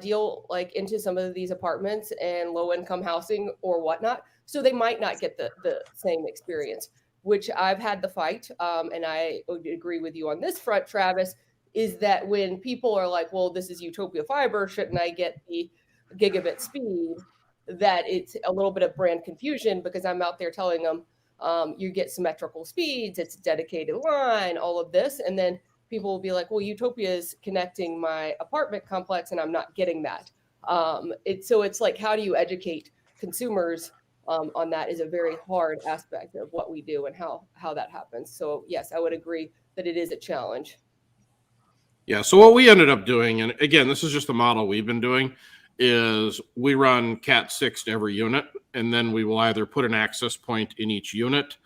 deal like into some of these apartments and low income housing or whatnot. So they might not get the same experience, which I've had the fight. And I would agree with you on this front, Travis, is that when people are like, well, this is UTOPIA Fiber, shouldn't I get the gigabit speed? That it's a little bit of brand confusion because I'm out there telling them you get symmetrical speeds, it's a dedicated line, all of this. And then people will be like, well, UTOPIA is connecting my apartment complex and I'm not getting that. It's like, how do you educate consumers on that is a very hard aspect of what we do and how that happens. So yes, I would agree that it is a challenge. Yeah. So what we ended up doing, and again, this is just the model we've been doing, is we run Cat 6 to every unit, and then we will either put an access point in each unit,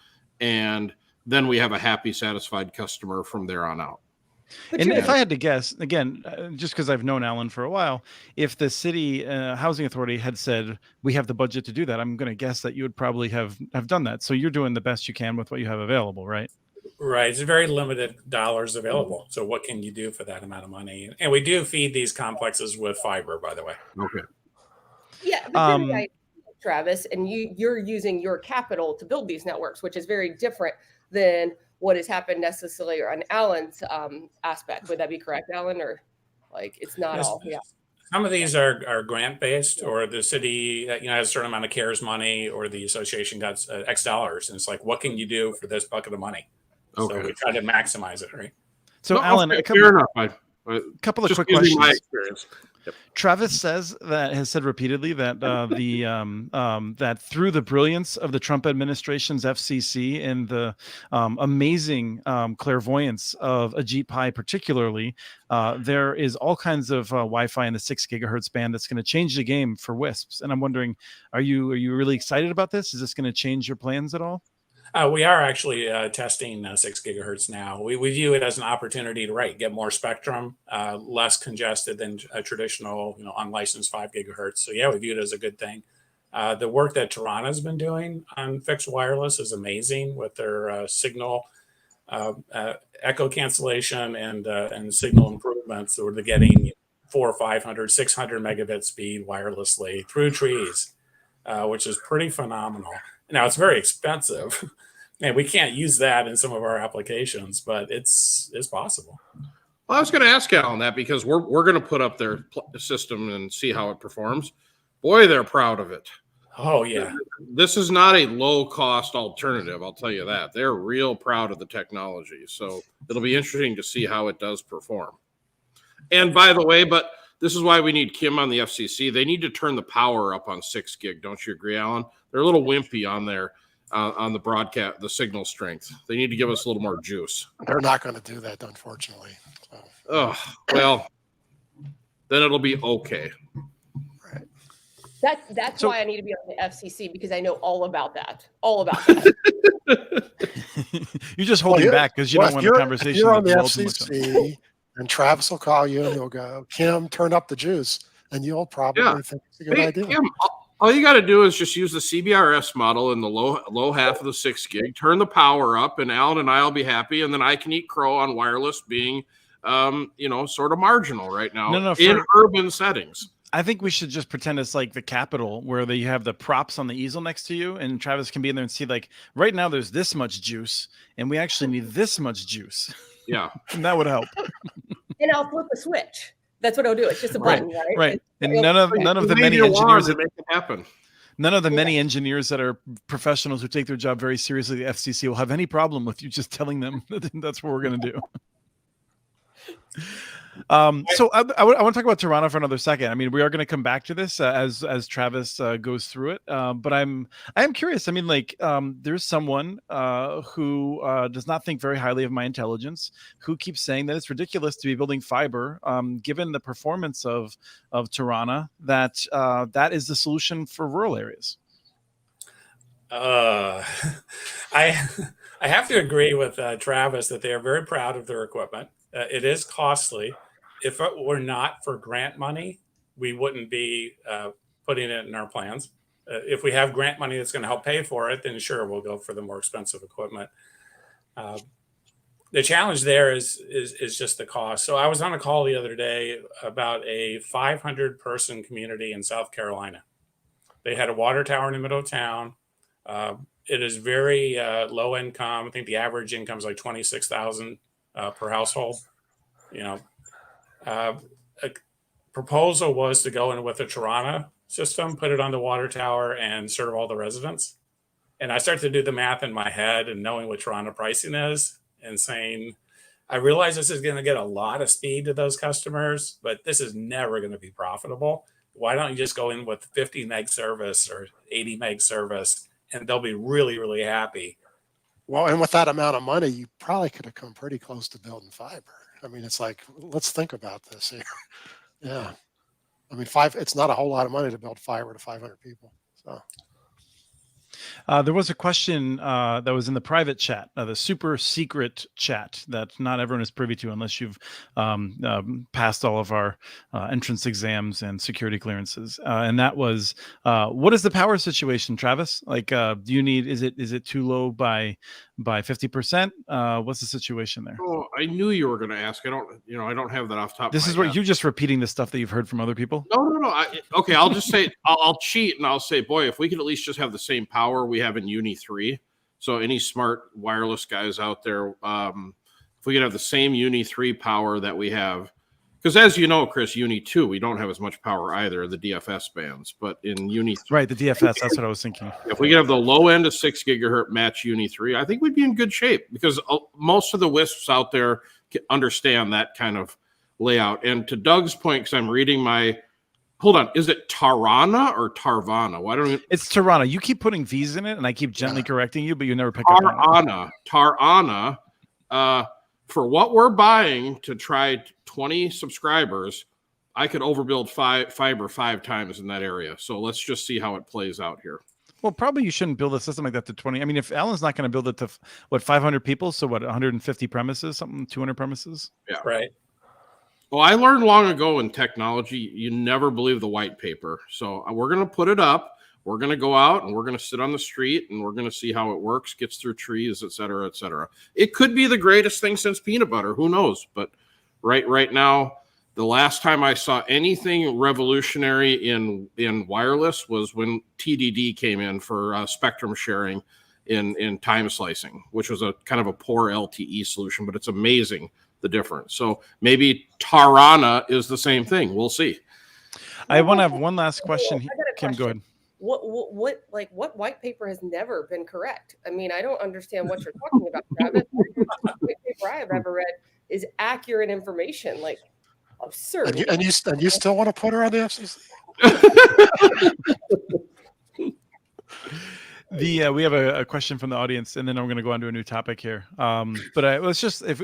and then we have a happy, satisfied customer from there on out. But And you're if I had to guess, again, just because I've known Alan for a while, if the city housing authority had said we have the budget to do that, I'm going to guess that you would probably have done that. So you're doing the best you can with what you have available, right? Right. It's very limited dollars available. So what can you do for that amount of money? And we do feed these complexes with fiber, by the way. Okay. Yeah, but then the idea, Travis, and you're using your capital to build these networks, which is very different than what has happened necessarily on Alan's aspect. Would that be correct, Alan? Or like it's not Yes. all? Yeah. Some of these are grant based, or the city has a certain amount of CARES money, or the association got X dollars, and it's like, what can you do for this bucket of money? Okay. So we try to maximize it, right? So No, Alan, fair enough. A couple of Just quick using my questions. experience. Yep. Travis has said repeatedly that that through the brilliance of the Trump administration's FCC and the amazing clairvoyance of Ajit Pai, particularly, there is all kinds of Wi-Fi in the 6 gigahertz band that's going to change the game for WISPs. And I'm wondering, are you really excited about this? Is this going to change your plans at all? We are actually testing 6 gigahertz now. We view it as an opportunity to get more spectrum, less congested than a traditional, unlicensed 5 gigahertz. So yeah, we view it as a good thing. The work that Toronto's been doing on fixed wireless is amazing with their signal echo cancellation and signal improvements. So they're getting 400, 500, 600 megabit speed wirelessly through trees, which is pretty phenomenal. Now it's very expensive, and we can't use that in some of our applications, but it's possible. Well, I was going to ask Alan that because we're going to put up their system and see how it performs. Boy, they're proud of it. Oh yeah, this is not a low cost alternative. I'll tell you that. They're real proud of the technology, so it'll be interesting to see how it does perform. And by the way, but this is why we need Kim on the FCC. They need to turn the power up on 6 gig. Don't you agree, Alan? They're a little wimpy on their on the broadcast, the signal strength. They need to give us a little more juice. They're not going to do that, unfortunately. So. Oh, well, then it'll be okay. Right. That's why I need to be on the FCC, because I know all about that. All about that. You're just holding back because you don't want the conversation. If you're on the FCC, and Travis will call you and he'll go, Kim, turn up the juice. And you'll probably think it's a good idea. Kim, all you got to do is just use the CBRS model in the low half of the 6 gig, turn the power up, and Alan and I will be happy. And then I can eat crow on wireless being, sort of marginal right now in urban settings. I think we should just pretend it's like the Capitol, where you have the props on the easel next to you, and Travis can be in there and see, like, right now there's this much juice, and we actually need this much juice. Yeah. And that would help. And I'll flip a switch. That's what I'll do. It's just a button, right? Right. And none of the many engineers that make it happen. None of the many engineers that are professionals who take their job very seriously, the FCC, will have any problem with you just telling them that that's what we're going to do. So I want to talk about Toronto for another second. I mean, we are going to come back to this as Travis goes through it. But I am curious. I mean, like, there's someone who does not think very highly of my intelligence, who keeps saying that it's ridiculous to be building fiber, given the performance of Toronto, that that is the solution for rural areas. I have to agree with Travis that they are very proud of their equipment. It is costly. If it were not for grant money, we wouldn't be putting it in our plans. If we have grant money that's going to help pay for it, then sure, we'll go for the more expensive equipment. The challenge there is just the cost. So I was on a call the other day about a 500-person community in South Carolina. They had a water tower in the middle of town. It is very low income. I think the average income is like $26,000 per household. A proposal was to go in with a Toronto system, put it on the water tower, and serve all the residents. And I started to do the math in my head and knowing what Toronto pricing is and saying, I realize this is going to get a lot of speed to those customers, but this is never going to be profitable. Why don't you just go in with 50 meg service or 80 meg service, and they'll be really, really happy. Well, and with that amount of money, you probably could have come pretty close to building fiber. I mean, it's like, let's think about this here. Yeah. I mean, it's not a whole lot of money to build fiber to 500 people. So. There was a question that was in the private chat, the super secret chat that not everyone is privy to unless you've passed all of our entrance exams and security clearances. And that was, what is the power situation, Travis? Like, do you need? Is it too low by 50%? What's the situation there? Oh, I knew you were going to ask. I don't have that off the top. This is where you're just repeating the stuff that you've heard from other people. No. Okay, I'll just say I'll cheat and I'll say, boy, if we could at least just have the same power we have in Uni 3. So any smart wireless guys out there, if we could have the same Uni 3 power that we have, because as you know, Chris, Uni 2, we don't have as much power either, the DFS bands, but in Uni 3, right, the DFS, that's what I was thinking. If we could have the low end of 6 gigahertz match Uni 3, I think we'd be in good shape, because most of the WISPs out there understand that kind of layout. And to Doug's point, because I'm reading hold on, is it Tarana or Tarvana? Why don't we? It's Tarana. You keep putting V's in it, and I keep gently correcting you, but you never pick up on it. Tarana. For what we're buying to try 20 subscribers, I could overbuild fiber 5 times in that area. So let's just see how it plays out here. Well, probably you shouldn't build a system like that to 20. I mean, if Alan's not going to build it to, 500 people? So 150 premises, 200 premises? Yeah. Right. Well, I learned long ago in technology, you never believe the white paper. So we're going to put it up. We're going to go out and we're going to sit on the street and we're going to see how it works, gets through trees, et cetera, et cetera. It could be the greatest thing since peanut butter. Who knows? But right now, the last time I saw anything revolutionary in wireless was when TDD came in for spectrum sharing in time slicing, which was a kind of a poor LTE solution, but it's amazing the difference. So maybe Tarana is the same thing. We'll see. I want to have one last question. Kim, go ahead. What white paper has never been correct? I mean, I don't understand what you're talking about, Travis. The white paper I have ever read is accurate information, like absurd. And you still want to put her on the FCC? We have a question from the audience, and then I'm going to go on to a new topic here. But let's just, if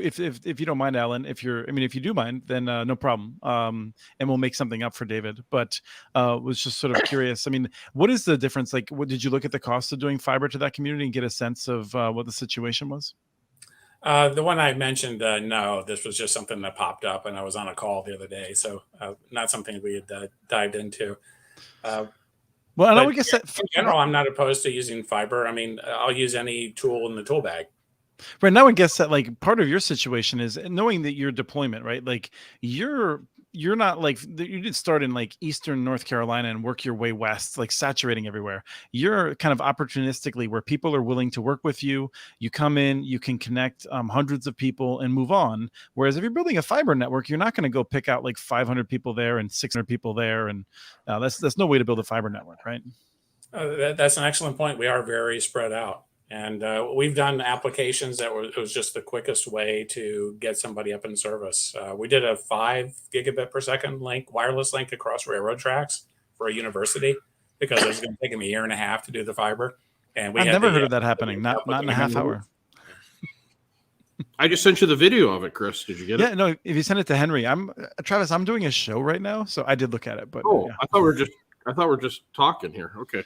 you don't mind, Alan, if you do mind, then no problem. And we'll make something up for David. But was just sort of curious. I mean, what is the difference? Like, what did you look at the cost of doing fiber to that community and get a sense of what the situation was? The one I mentioned, no, this was just something that popped up, and I was on a call the other day, so not something we had dived into. Well, I guess that in general, I'm not opposed to using fiber. I mean, I'll use any tool in the tool bag. Right now, I guess that like part of your situation is knowing that your deployment, right? Like you're not like you didn't start in like Eastern North Carolina and work your way west, like saturating everywhere. You're kind of opportunistically where people are willing to work with you. You come in, you can connect hundreds of people and move on. Whereas if you're building a fiber network, you're not going to go pick out like 500 people there and 600 people there, and that's no way to build a fiber network, right? That's an excellent point. We are very spread out. And we've done applications that it was just the quickest way to get somebody up in service. We did a 5 gigabit per second wireless link across railroad tracks for a university because it was going to take them a year and a half to do the fiber. And I've never heard of that happening. Not in a half hour. I just sent you the video of it, Chris. Did you get it? Yeah, no. If you send it to Henry, Travis. I'm doing a show right now, so I did look at it. But yeah. I thought we were just talking here. Okay.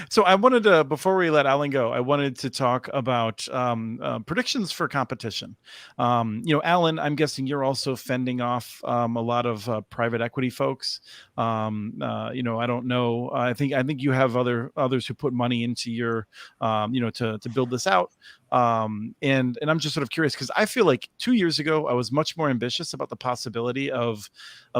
So I wanted to, before we let Alan go, I wanted to talk about predictions for competition. Alan, I'm guessing you're also fending off a lot of private equity folks. I don't know. I think you have others who put money into your, to build this out. And I'm just sort of curious because I feel like 2 years ago I was much more ambitious about the possibility of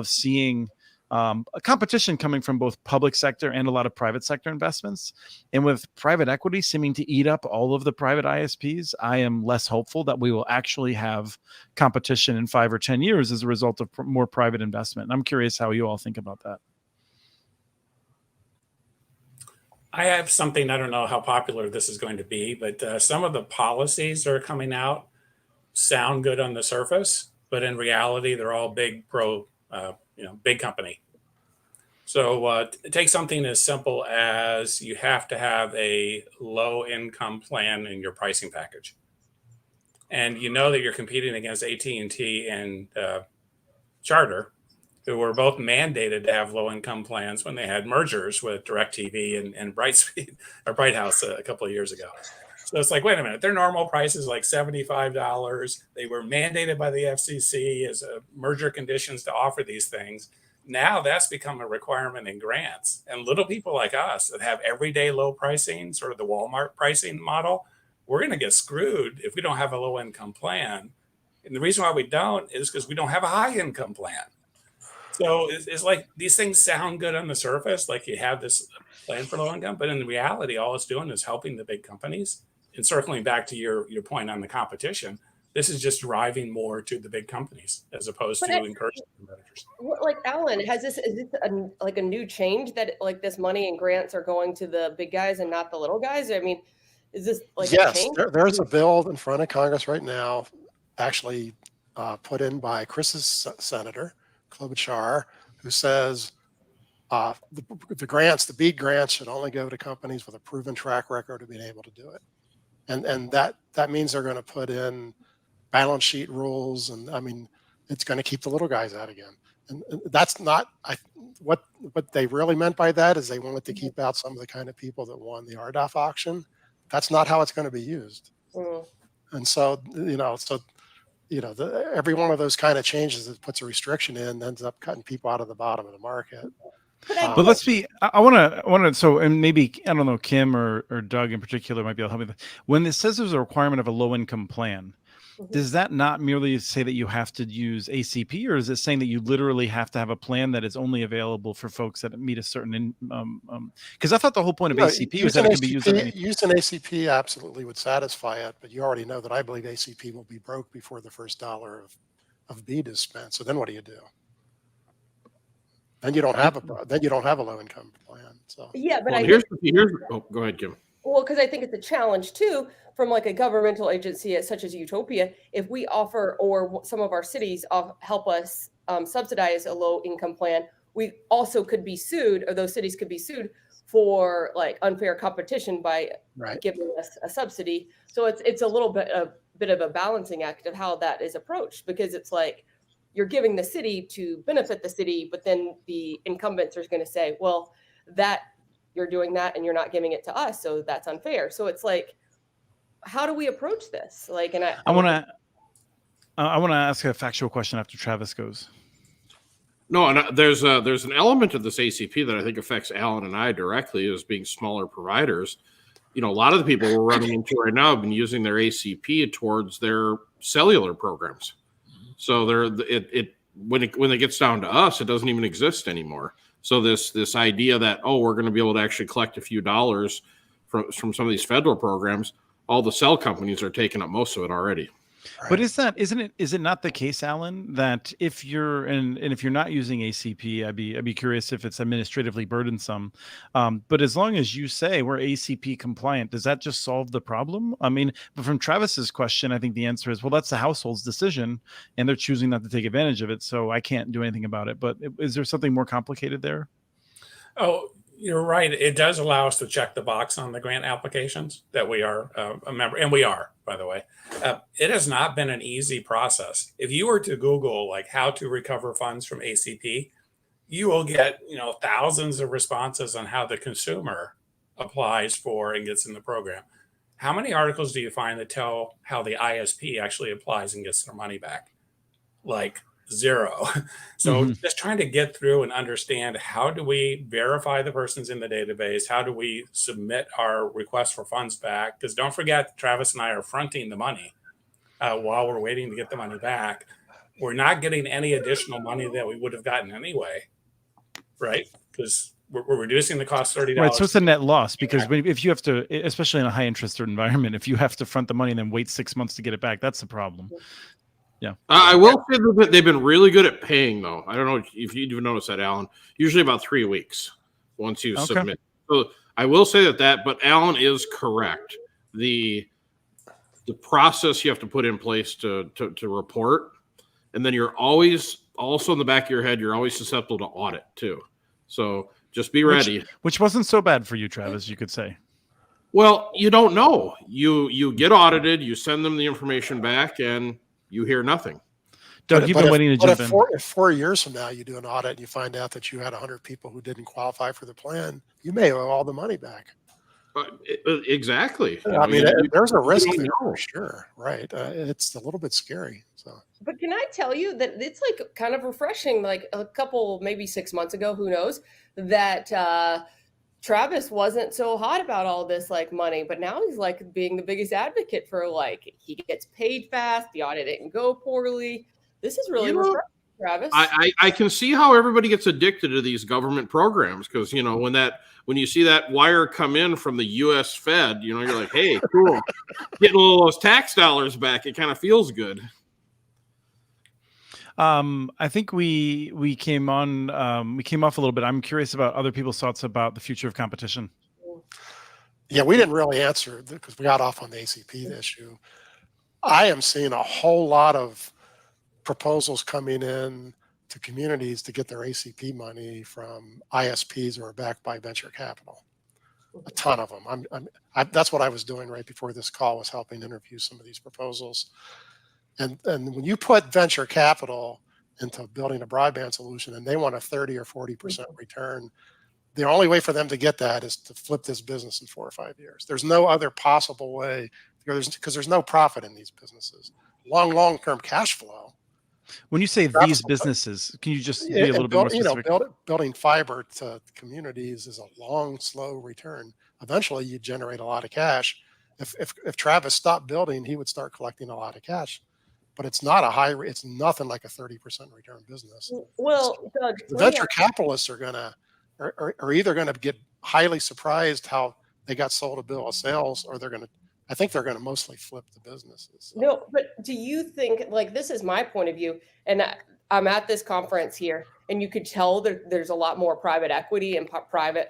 seeing a competition coming from both public sector and a lot of private sector investments. And with private equity seeming to eat up all of the private ISPs, I am less hopeful that we will actually have competition in 5 or 10 years as a result of more private investment. And I'm curious how you all think about that. I have something, I don't know how popular this is going to be, but some of the policies that are coming out sound good on the surface, but in reality, they're all big big company. So take something as simple as you have to have a low income plan in your pricing package. And you know that you're competing against AT&T and Charter. who were both mandated to have low-income plans when they had mergers with DirecTV and Brightspeed or Bright House a couple of years ago. So it's like, wait a minute, their normal price is like $75. They were mandated by the FCC as a merger conditions to offer these things. Now that's become a requirement in grants. And little people like us that have everyday low pricing, sort of the Walmart pricing model, we're going to get screwed if we don't have a low income plan. And the reason why we don't is because we don't have a high income plan. So it's like these things sound good on the surface, like you have this plan for low income, but in reality, all it's doing is helping the big companies. And circling back to your point on the competition, this is just driving more to the big companies as opposed to encouraging competitors. Like Alan, is this like a new change that like this money and grants are going to the big guys and not the little guys? I mean, is this like a change? There's a bill in front of Congress right now, actually put in by Chris's senator, Klobuchar, who says the grants, the BEAD grants, should only go to companies with a proven track record of being able to do it. And that means they're going to put in balance sheet rules, and I mean, it's going to keep the little guys out again. And that's not what they really meant by that is they wanted to keep out some of the kind of people that won the RDOF auction. That's not how it's going to be used. And so every one of those kind of changes that puts a restriction in ends up cutting people out of the bottom of the market. But let's be. I want to. So, and maybe I don't know, Kim or Doug in particular might be able to help me. When it says there's a requirement of a low income plan, does that not merely say that you have to use ACP, or is it saying that you literally have to have a plan that is only available for folks that meet a certain? Because I thought the whole point of ACP was that it could be used. Using ACP absolutely would satisfy it, but you already know that I believe ACP will be broke before the first dollar of BEAD is spent. So then what do? Then you don't have a low income plan. So yeah, but here's go ahead, Kim. Well, because I think it's a challenge too from like a governmental agency such as Utopia. If we offer, or some of our cities help us subsidize a low income plan, we also could be sued, or those cities could be sued for like unfair competition by giving us a subsidy. So it's a little bit of a balancing act of how that is approached, because it's like you're giving the city to benefit the city, but then the incumbents are going to say, well, that you're doing that and you're not giving it to us, so that's unfair. So it's like, how do we approach this? Like, and I want to ask a factual question after Travis goes. No, and there's an element of this ACP that I think affects Alan and I directly as being smaller providers. A lot of the people we're running into right now have been using their ACP towards their cellular programs. So when it gets down to us, it doesn't even exist anymore. So this idea that, we're going to be able to actually collect a few dollars from some of these federal programs, all the cell companies are taking up most of it already. But is it not the case, Alan, that if you're if you're not using ACP, I'd be curious if it's administratively burdensome. But as long as you say we're ACP compliant, does that just solve the problem? I mean, but from Travis's question, I think the answer is, well, that's the household's decision, and they're choosing not to take advantage of it, so I can't do anything about it. But is there something more complicated there? Oh, you're right. It does allow us to check the box on the grant applications that we are a member, and we are, by the way. It has not been an easy process. If you were to Google like how to recover funds from ACP, you will get thousands of responses on how the consumer applies for and gets in the program. How many articles do you find that tell how the ISP actually applies and gets their money back? Like zero. So just trying to get through and understand, how do we verify the person's in the database? How do we submit our request for funds back? Because don't forget, Travis and I are fronting the money while we're waiting to get the money back. We're not getting any additional money that we would have gotten anyway, right? Because we're reducing the cost $30. Right, so it's a net loss, because if you have to, especially in a high interest environment, if you have to front the money and then wait 6 months to get it back, that's the problem. Yeah, I will say that they've been really good at paying, though. I don't know if you even noticed that, Alan. Usually about 3 weeks once you submit. So I will say that, but Alan is correct. The process you have to put in place to report, and then you're always also in the back of your head, you're always susceptible to audit too. So just be ready. Which wasn't so bad for you, Travis, you could say. Well, you don't know. You get audited, you send them the information back, and you hear nothing. Doug, you've been waiting to jump in. If 4 years from now you do an audit and you find out that you had 100 people who didn't qualify for the plan, you may owe all the money back. Exactly. I mean, there's a risk there for sure, right? It's a little bit scary. So, but can I tell you that it's like kind of refreshing? Like a couple, maybe 6 months ago, who knows, that Travis wasn't so hot about all this like money, but now he's like being the biggest advocate for like he gets paid fast, the audit didn't go poorly. This is really refreshing, Travis. I can see how everybody gets addicted to these government programs because when you see that wire come in from the U.S. Fed, you're like, hey, cool, getting a little of those tax dollars back. It kind of feels good. I think we came off a little bit. I'm curious about other people's thoughts about the future of competition. Yeah, we didn't really answer because we got off on the ACP issue. I am seeing a whole lot of proposals coming in to communities to get their ACP money from ISPs who are backed by venture capital. A ton of them. That's what I was doing right before this call, was helping interview some of these proposals. And when you put venture capital into building a broadband solution and they want a 30 or 40% return, the only way for them to get that is to flip this business in 4 or 5 years. There's no other possible way, because there's no profit in these businesses. Long-term cash flow. When you say these businesses, can you just be a little bit more specific? Building fiber to communities is a long, slow return. Eventually, you generate a lot of cash. If Travis stopped building, he would start collecting a lot of cash. But it's not it's nothing like a 30% return business. Well, Doug, the venture capitalists are either going to get highly surprised how they got sold a bill of sales, or I think they're going to mostly flip the businesses. So. No, but do you think, like, this is my point of view, and I'm at this conference here, and you could tell that there's a lot more private equity and private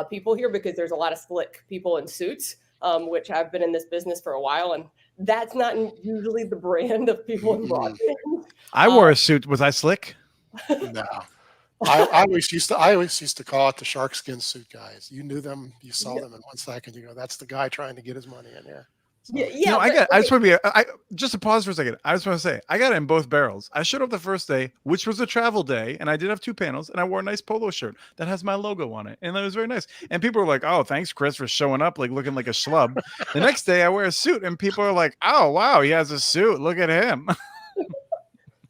people here because there's a lot of slick people in suits, which I've been in this business for a while, and that's not usually the brand of people in broadband. I wore a suit. Was I slick? No. I always used to call it the shark skin suit guys. You knew them, you saw them in 1 second. You go, that's the guy trying to get his money in here. So. Yeah. I just want to be. Just to pause for a second. I just want to say I got it in both barrels. I showed up the first day, which was a travel day, and I did have 2 panels, and I wore a nice polo shirt that has my logo on it, and that was very nice. And people were like, "Oh, thanks, Chris, for showing up like looking like a schlub." The next day, I wear a suit, and people are like, "Oh, wow, he has a suit. Look at him."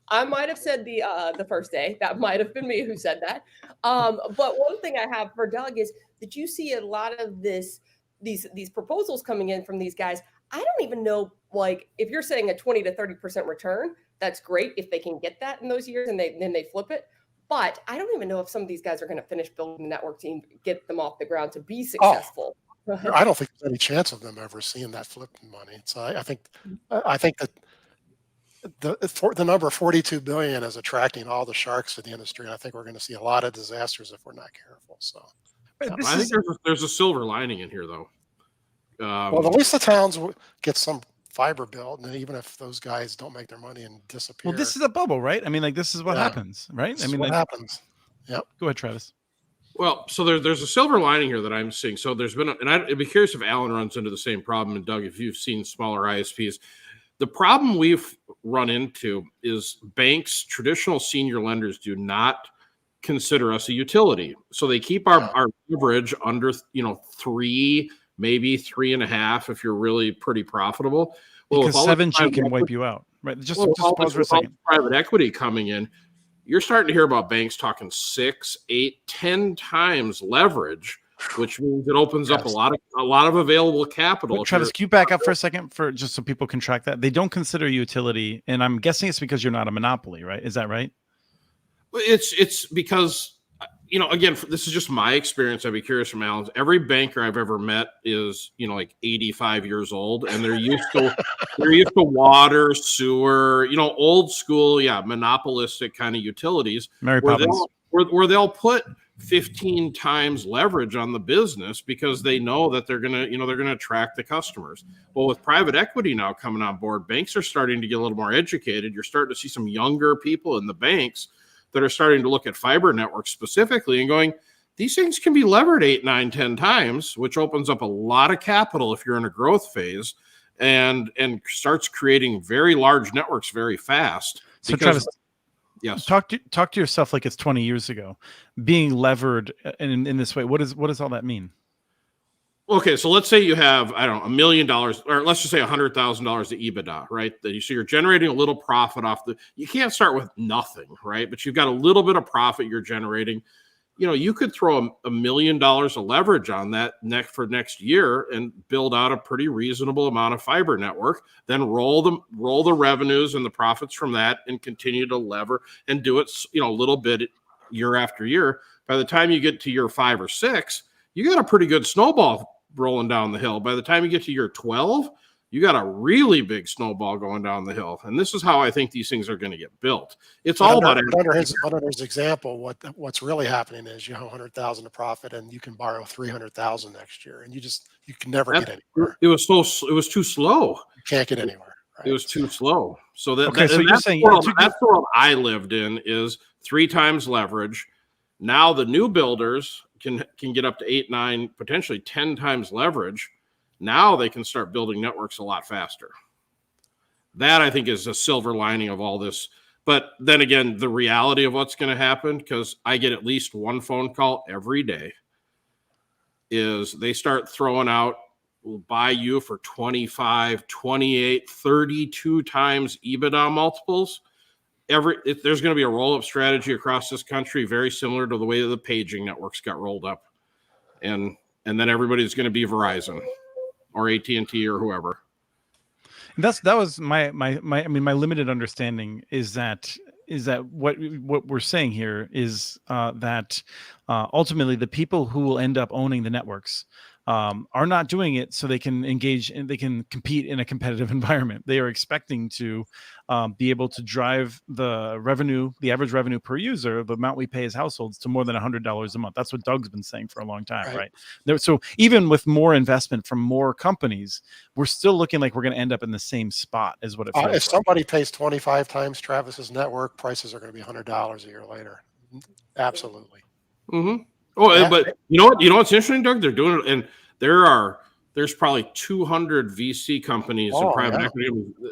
I might have said the first day. That might have been me who said that. But one thing I have for Doug is, did you see a lot of these proposals coming in from these guys? I don't even know, like, if you're saying a 20 to 30% return, that's great if they can get that in those years and then they flip it. But I don't even know if some of these guys are going to finish building the network team, get them off the ground to be successful. I don't think there's any chance of them ever seeing that flipped money. So I think that the number 42 billion is attracting all the sharks to the industry, and I think we're going to see a lot of disasters if we're not careful. So I think there's a silver lining in here, though. Well, at least the towns get some fiber built, and even if those guys don't make their money and disappear. Well, this is a bubble, right? I mean, like, this is what happens, right? I mean, what happens. Yep. Go ahead, Travis. Well, so there's a silver lining here that I'm seeing. So there's been, and I'd be curious if Alan runs into the same problem, and Doug, if you've seen smaller ISPs. The problem we've run into is banks, traditional senior lenders, do not consider us a utility. So they keep our leverage under, 3, maybe 3.5 if you're really pretty profitable. Well, because 7G can wipe you out, right? Just pause for a second. Private equity coming in, you're starting to hear about banks talking 6, 8, 10 times leverage, which means it opens up a lot of available capital. Wait, Travis, can you back up for a second for just so people can track that? They don't consider utility, and I'm guessing it's because you're not a monopoly, right? Is that right? It's because, again, this is just my experience. I'd be curious from Alan's. Every banker I've ever met is, like 85 years old, and they're used to water, sewer, old school, monopolistic kind of utilities. Mary Poppins. Where they'll put 15 times leverage on the business because they know that they're gonna attract the customers. Well, with private equity now coming on board, banks are starting to get a little more educated. You're starting to see some younger people in the banks that are starting to look at fiber networks specifically and going, these things can be levered 8, 9, 10 times, which opens up a lot of capital if you're in a growth phase and starts creating very large networks very fast. So Because- Travis, Yes. talk to yourself like it's 20 years ago, being levered in this way. What does all that mean? Okay, so let's say you have, I don't know, $1 million, or let's just say $100,000 to EBITDA, right? So you're generating a little profit off you can't start with nothing, right? But you've got a little bit of profit you're generating. You know, you could throw $1 million of leverage on that for next year and build out a pretty reasonable amount of fiber network, then roll the revenues and the profits from that and continue to lever and do it, you know, a little bit year after year. By the time you get to year 5 or 6, you got a pretty good snowball rolling down the hill. By the time you get to year 12, you got a really big snowball going down the hill. And this is how I think these things are going to get built. It's all about under his example, what's really happening is you have 100,000 of profit and you can borrow 300,000 next year, and you can never get anywhere. It was too slow. You can't get anywhere. Right? It was too slow. So so you're saying that's the world I lived in is 3 times leverage. Now the new builders can get up to 8, 9, potentially 10 times leverage. Now they can start building networks a lot faster. That, I think, is a silver lining of all this. But then again, the reality of what's going to happen, because I get at least one phone call every day, is they start throwing out, we'll buy you for 25, 28, 32 times EBITDA multiples. There's going to be a roll-up strategy across this country, very similar to the way that the paging networks got rolled up, and then everybody's going to be Verizon or AT&T or whoever. That was my limited understanding is that what we're saying here is that ultimately the people who will end up owning the networks are not doing it so they can engage and they can compete in a competitive environment. They are expecting to be able to drive the average revenue per user, the amount we pay as households, to more than $100 a month. That's what Doug's been saying for a long time, right? So even with more investment from more companies, we're still looking like we're going to end up in the same spot as what it feels if somebody pays 25 times Travis's network, prices are going to be $100 a year later. Absolutely. Mm-hmm. Oh, but you know what's interesting, Doug? They're doing it, and there's probably 200 VC companies and private equity.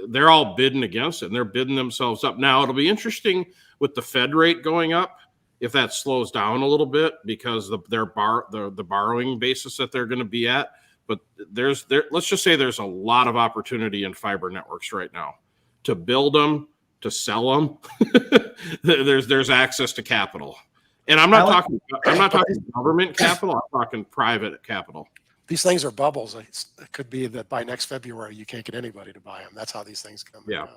They're all bidding against it, and they're bidding themselves up. Now it'll be interesting with the Fed rate going up if that slows down a little bit because the borrowing basis that they're going to be at. But let's just say there's a lot of opportunity in fiber networks right now to build them, to sell them. there's access to capital. And I'm not talking government capital. I'm talking private capital. These things are bubbles. It could be that by next February you can't get anybody to buy them. That's how these things come. Yeah.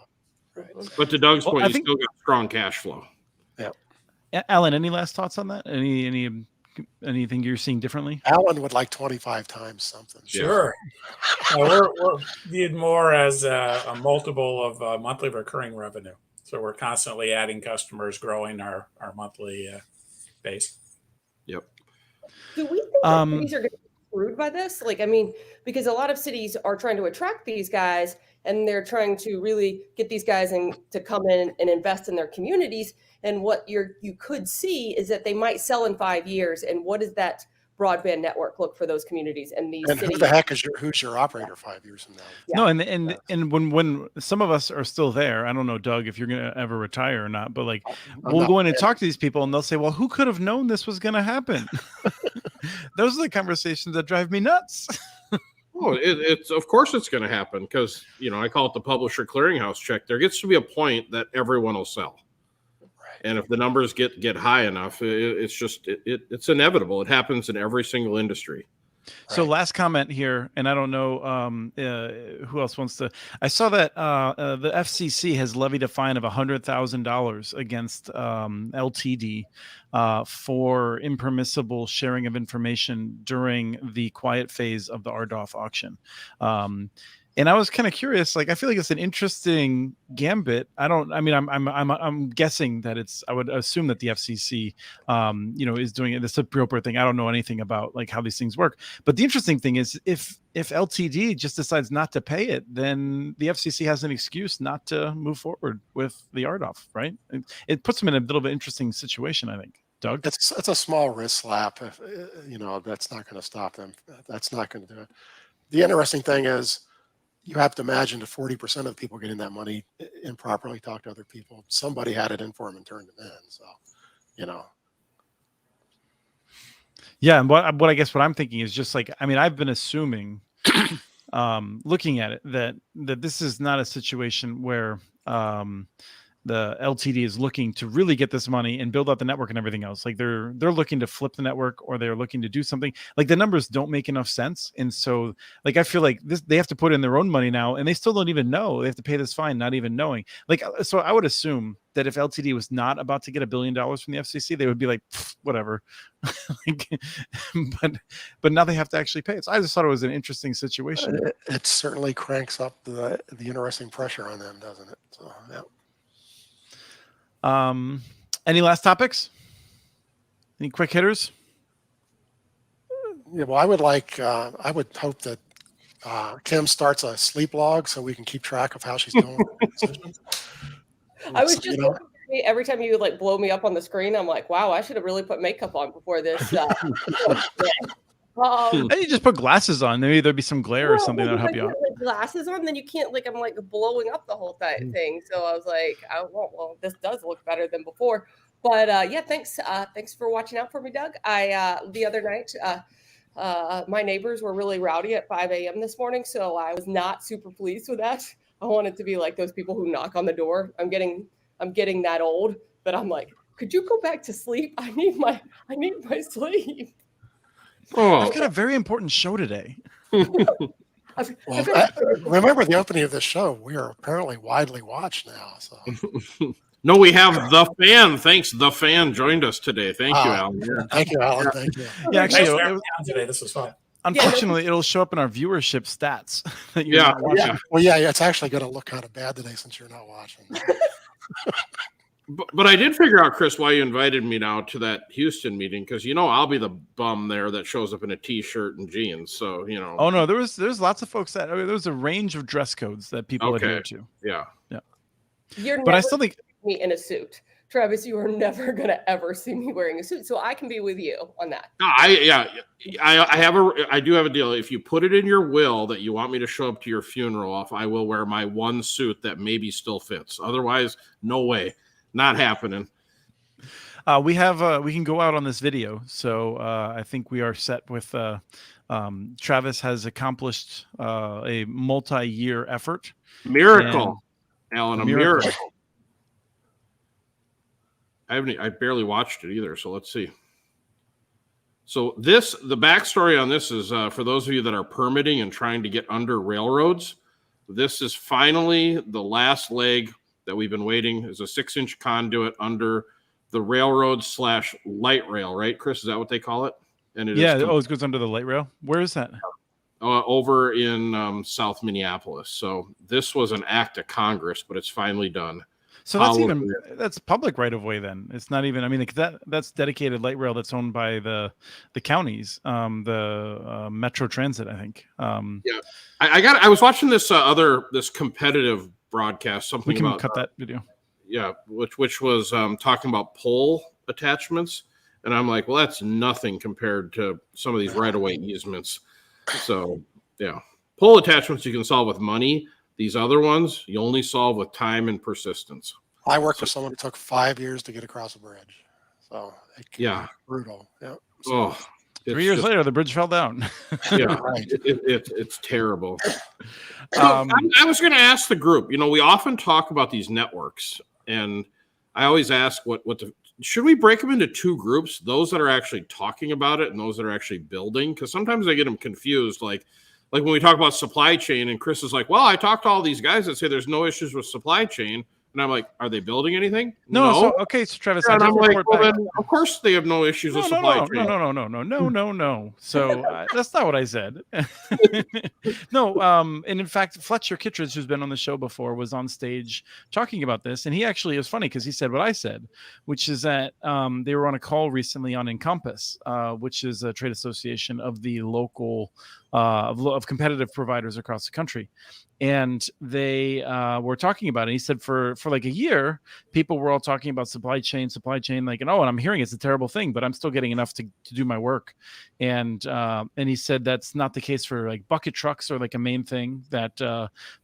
Right. But to Doug's point, you still got strong cash flow. Yeah. Alan, any last thoughts on that? Anything you're seeing differently? Alan would like 25 times something. Sure. We're viewed more as a multiple of monthly recurring revenue. So we're constantly adding customers, growing our monthly base. Yep. Do we think that cities are going to be screwed by this? Because a lot of cities are trying to attract these guys, and they're trying to really get these guys to come in and invest in their communities. And what you could see is that they might sell in 5 years. And what does that broadband network look for those communities and these cities? Who the heck who's your operator 5 years from now? Yeah. No, and when some of us are still there, I don't know, Doug, if you're going to ever retire or not, but we'll go in and talk to these people and they'll say, well, who could have known this was going to happen? Those are the conversations that drive me nuts. Oh, it's of course it's going to happen because, I call it the publisher clearinghouse check. There gets to be a point that everyone will sell. And if the numbers get high enough, it's inevitable. It happens in every single industry. So last comment here, and I don't know who else wants to. I saw that the FCC has levied a fine of $100,000 against LTD for impermissible sharing of information during the quiet phase of the RDOF auction. And I was kind of curious. I feel like it's an interesting gambit. I'm guessing that I would assume that the FCC, is doing it. This appropriate thing. I don't know anything about how these things work. But the interesting thing is, if LTD just decides not to pay it, then the FCC has an excuse not to move forward with the RDOF, right? It puts them in a little bit interesting situation, I think. Doug, it's a small wrist slap. If that's not going to stop them. That's not going to do it. The interesting thing is, you have to imagine that 40% of people getting that money improperly talk to other people. Somebody had it in for them and turned them in. So, you know. Yeah, and what I guess what I'm thinking is just like, I mean, I've been assuming, looking at it, that this is not a situation where the LTD is looking to really get this money and build out the network and everything else. Like they're looking to flip the network, or they're looking to do something. Like the numbers don't make enough sense, and so like I feel like they have to put in their own money now, and they still don't even know they have to pay this fine, not even knowing. Like, so I would assume that if LTD was not about to get $1 billion from the FCC, they would be like, whatever. Like, but now they have to actually pay it. So I just thought it was an interesting situation. It certainly cranks up the interesting pressure on them, doesn't it? So yeah. Any last topics? Any quick hitters? Yeah, well, I would hope that Kim starts a sleep log so we can keep track of how she's doing. I was just every time you like blow me up on the screen, I'm like, wow, I should have really put makeup on before this. And you just put glasses on. Maybe there'd be some glare or something that'll help you out. Like glasses on, then you can't like I'm like blowing up the whole thing. So I was like, well, this does look better than before. But yeah, thanks for watching out for me, Doug. I the other night, my neighbors were really rowdy at 5 a.m. this morning, so I was not super pleased with that. I wanted to be like those people who knock on the door. I'm getting that old, but I'm like, could you go back to sleep? I need my sleep. Oh, I've got a very important show today. Well, remember the opening of this show, we are apparently widely watched now. So no, we have the fan. Thanks, the fan joined us today. Thank you, Alan. Yeah. Thank you, Alan. Thank you. Yeah, actually, today this was fun. Unfortunately, it'll show up in our viewership stats. That you're not watching. Yeah. Well, yeah, it's actually going to look kind of bad today since you're not watching. But I did figure out, Chris, why you invited me now to that Houston meeting, because I'll be the bum there that shows up in a T-shirt and jeans. So Oh no, there's lots of folks that there was a range of dress codes that people adhere to. Yeah. But I still think me in a suit, Travis. You are never gonna ever see me wearing a suit, so I can be with you on that. I do have a deal. If you put it in your will that you want me to show up to your funeral, I will wear my one suit that maybe still fits. Otherwise, no way. Not happening. we can go out on this video. So I think we are set with Travis has accomplished a multi-year effort. Miracle, Alan, a miracle. I barely watched it either. So let's see. So the backstory on this is for those of you that are permitting and trying to get under railroads, this is finally the last leg that we've been waiting. Is a 6-inch conduit under the railroad / light rail, right, Chris? Is that what they call it? And it it goes under the light rail. Where is that? Over in South Minneapolis. So this was an act of Congress, but it's finally done. So that's public right of way. Then it's not even. I mean, that's dedicated light rail that's owned by the counties, the Metro Transit, I think. Yeah, I was watching this competitive broadcast. Something we can about, cut that video. Yeah, which was talking about pole attachments, and I'm like, well, that's nothing compared to some of these right-of-way easements. So yeah, pole attachments you can solve with money. These other ones you only solve with time and persistence. I worked with someone who took 5 years to get across a bridge, so it can be brutal. Yeah. So, 3 years later, the bridge fell down. Yeah, right. It's terrible. I was going to ask the group. We often talk about these networks, and I always ask should we break them into two groups? Those that are actually talking about it and those that are actually building, because sometimes I get them confused. Like when we talk about supply chain, and Chris is like, "Well, I talked to all these guys that say there's no issues with supply chain." And I'm like, are they building anything? No. So Travis, and I'm like, well, then, of course they have no issues with supply chain. No. So that's not what I said. No. And in fact, Fletcher Kittredge, who's been on the show before, was on stage talking about this. And he actually, it was funny because he said what I said, which is that they were on a call recently on Encompass, which is a trade association of the local of competitive providers across the country. And they were talking about it. He said for for like a year, people were all talking about supply chain, like, and I'm hearing it's a terrible thing, but I'm still getting enough to do my work. And he said that's not the case for like bucket trucks or like a main thing that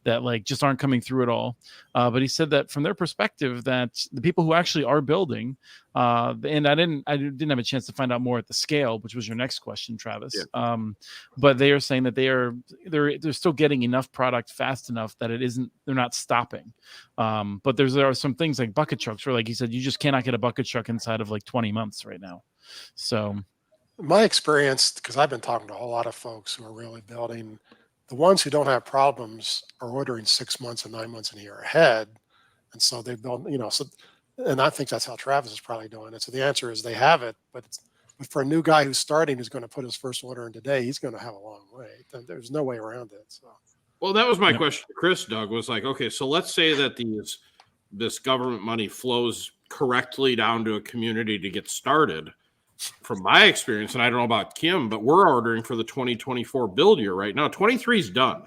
like just aren't coming through at all. But he said that from their perspective, that the people who actually are building, and I didn't have a chance to find out more at the scale, which was your next question, Travis. Yeah. But they are saying that they're still getting enough product fast enough that they're not stopping. But there are some things like bucket trucks where, like he said, you just cannot get a bucket truck inside of like 20 months right now. So my experience, because I've been talking to a whole lot of folks who are really building, the ones who don't have problems are ordering 6 months and 9 months and a year ahead. And so they build, and I think that's how Travis is probably doing it. So the answer is they have it, but for a new guy who's starting, who's going to put his first order in today, he's going to have a long wait. There's no way around it. So. Well, that was my question to Chris, Doug, was like, okay, so let's say that this government money flows correctly down to a community to get started. From my experience, and I don't know about Kim, but we're ordering for the 2024 build year right now. 23 is done.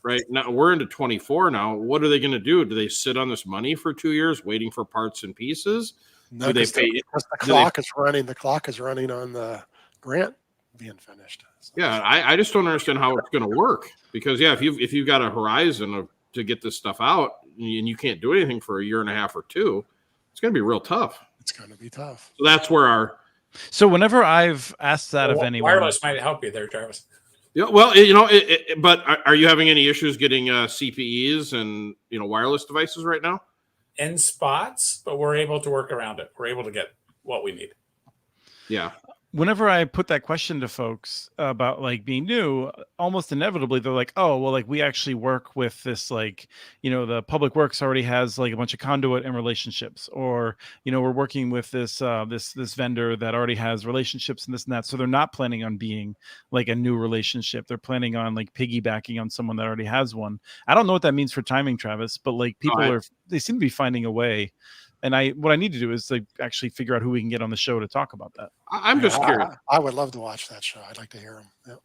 Right now we're into 24 now. What are they going to do? Do they sit on this money for 2 years waiting for parts and pieces? No, do they pay? The clock is running. The clock is running on the grant being finished. So. Yeah, I just don't understand how it's going to work, because if you've got a horizon to get this stuff out and you can't do anything for a year and a half or two, it's going to be real tough. It's going to be tough. So that's where So whenever I've asked that of anyone, wireless might help you there, Travis. Yeah, well, but are you having any issues getting CPEs and wireless devices right now? In spots, but we're able to work around it. We're able to get what we need. Yeah. Whenever I put that question to folks about like being new, almost inevitably they're like, oh, well, like we actually work with this, like, the public works already has like a bunch of conduit and relationships, or, we're working with this this vendor that already has relationships and this and that. So they're not planning on being like a new relationship. They're planning on like piggybacking on someone that already has one. I don't know what that means for timing, Travis, but like they seem to be finding a way. And what I need to do is like actually figure out who we can get on the show to talk about that. I'm just curious. I would love to watch that show. I'd like to hear him. Yep.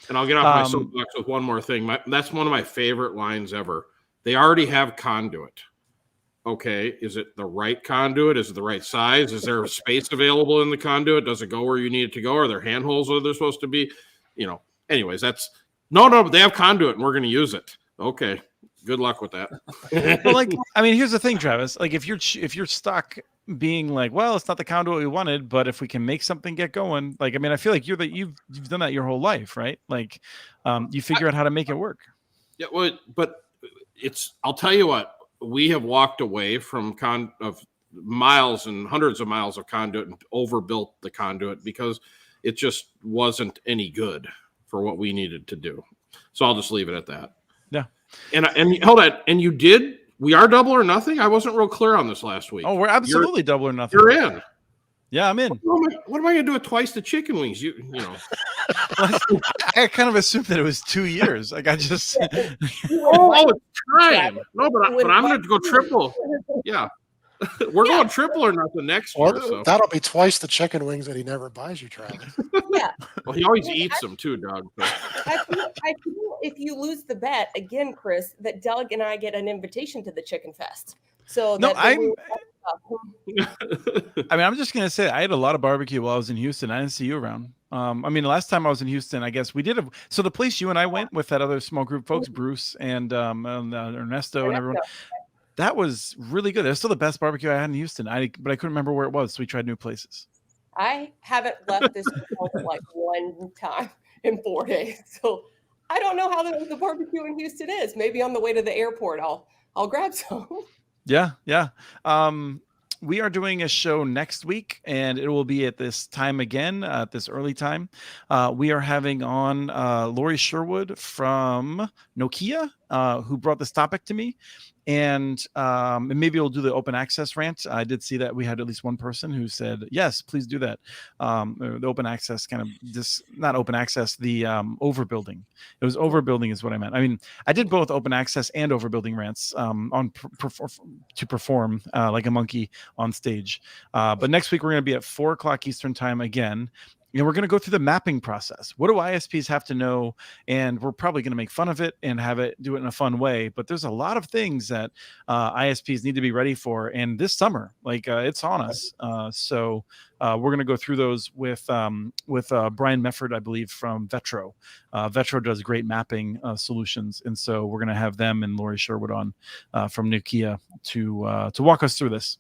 And I'll get off my soapbox with one more thing. That's one of my favorite lines ever. They already have conduit. Okay, is it the right conduit? Is it the right size? Is there space available in the conduit? Does it go where you need it to go? Are there handholds where they're supposed to be? Anyways, that's no, but they have conduit and we're going to use it. Okay. Good luck with that. But like, I mean, here's the thing, Travis. Like, if you're stuck being like, well, it's not the conduit we wanted, but if we can make something get going, like, I mean, I feel like you've done that your whole life, right? Like, you figure out how to make it work. Yeah, well, but I'll tell you what, we have walked away from of miles and hundreds of miles of conduit and overbuilt the conduit because it just wasn't any good for what we needed to do. So I'll just leave it at that. Yeah. And hold on. And we are double or nothing? I wasn't real clear on this last week. Oh, we're absolutely double or nothing. You're in. Yeah, I'm in. What am I going to do with twice the chicken wings? You know. I kind of assumed that it was 2 years. Like I just. Oh, it's time. No, but I'm going to go triple. Yeah. We're going triple or nothing next year. So. That'll be twice the chicken wings that he never buys you, Travis. Yeah. Well, he always eats them too, Doug. So. I feel if you lose the bet again, Chris, that Doug and I get an invitation to the Chicken Fest. So no, I mean, I'm just gonna say I had a lot of barbecue while I was in Houston. I didn't see you around. I mean, the last time I was in Houston, I guess we did so the place you and I went with that other small group of folks, Bruce and Ernesto and everyone. That was really good. It was still the best barbecue I had in Houston. But I couldn't remember where it was, so we tried new places. I haven't left this hotel like one time in 4 days, so I don't know how the barbecue in Houston is. Maybe on the way to the airport, I'll grab some. Yeah. We are doing a show next week, and it will be at this time again, at this early time. We are having on Lori Sherwood from Nokia, who brought this topic to me. And maybe we'll do the open access rant. I did see that we had at least one person who said, yes, please do that. The open access not open access, the overbuilding. It was overbuilding is what I meant. I mean, I did both open access and overbuilding rants to perform like a monkey on stage. But next week, we're going to be at 4:00 Eastern time again. we're going to go through the mapping process. What do ISPs have to know? And we're probably going to make fun of it and do it in a fun way. But there's a lot of things that ISPs need to be ready for. And this summer, it's on us. So we're going to go through those with Brian Mefford, I believe, from Vetro. Vetro does great mapping solutions. And so we're going to have them and Lori Sherwood on from Nokia to walk us through this.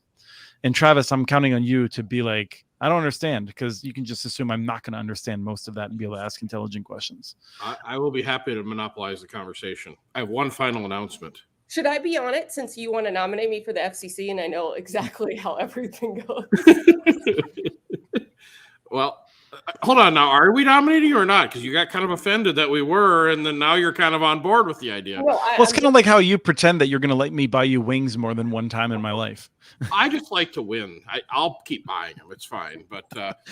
And Travis, I'm counting on you to be like, I don't understand, because you can just assume I'm not going to understand most of that and be able to ask intelligent questions. I will be happy to monopolize the conversation. I have one final announcement. Should I be on it since you want to nominate me for the FCC and I know exactly how everything goes? Well, hold on now. Are we nominating you or not? Because you got kind of offended that we were, and then now you're kind of on board with the idea. Well, It's kind of like how you pretend that you're going to let me buy you wings more than one time in my life. I just like to win. I'll keep buying them. It's fine. But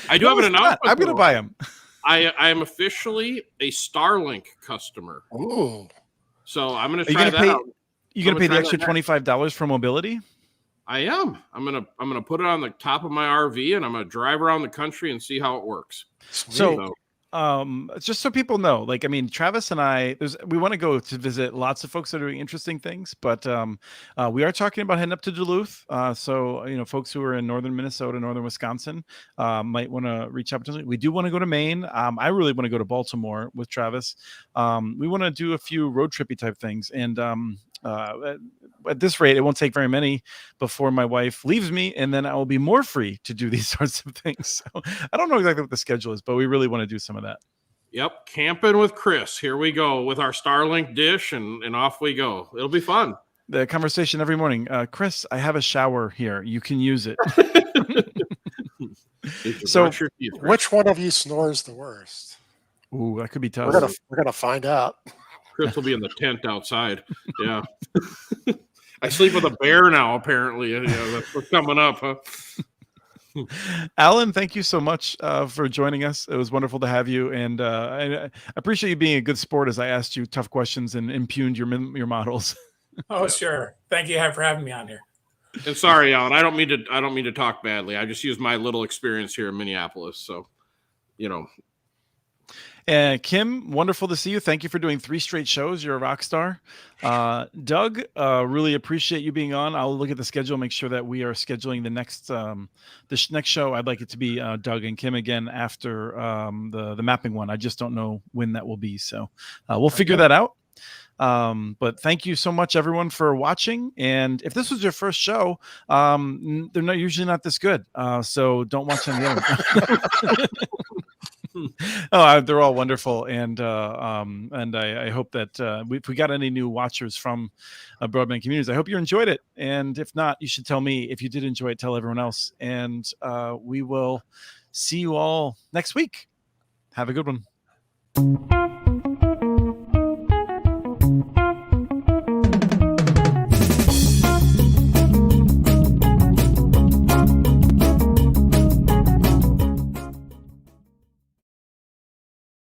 I do have an announcement. I'm going to buy them. I am officially a Starlink customer. Ooh. So I'm going to try that out. You going to pay the extra $25 for mobility? I am. I'm gonna put it on the top of my RV and I'm gonna drive around the country and see how it works. So just so people know, Travis and I, we want to go to visit lots of folks that are doing interesting things, but we are talking about heading up to Duluth. So folks who are in northern Minnesota, northern Wisconsin, might want to reach out to us. We do want to go to Maine. I really want to go to Baltimore with Travis. We want to do a few road trippy type things, and at this rate, it won't take very many before my wife leaves me, and then I will be more free to do these sorts of things. So I don't know exactly what the schedule is, but we really want to do some of that. Yep, camping with Chris. Here we go with our Starlink dish, and off we go. It'll be fun. The conversation every morning. Chris, I have a shower here. You can use it. So, which one of you snores the worst? Ooh, that could be tough. We're gonna find out. Chris will be in the tent outside. Yeah. I sleep with a bear now, apparently. That's what's coming up, huh? Alan, thank you so much for joining us. It was wonderful to have you. And I appreciate you being a good sport as I asked you tough questions and impugned your models. Oh, sure. Thank you for having me on here. And sorry, Alan, I don't mean to talk badly. I just use my little experience here in Minneapolis. So, Kim, wonderful to see you. Thank you for doing 3 straight shows. You're a rock star. Doug, really appreciate you being on. I'll look at the schedule, make sure that we are scheduling the next show. I'd like it to be Doug and Kim again after the mapping one. I just don't know when that will be. So we'll figure that out. But thank you so much, everyone, for watching. And if this was your first show, they're usually not this good. So don't watch any of them. They're all wonderful, and I hope that if we got any new watchers from broadband communities, I hope you enjoyed it. And if not, you should tell me. If you did enjoy it, tell everyone else. And we will see you all next week. Have a good one.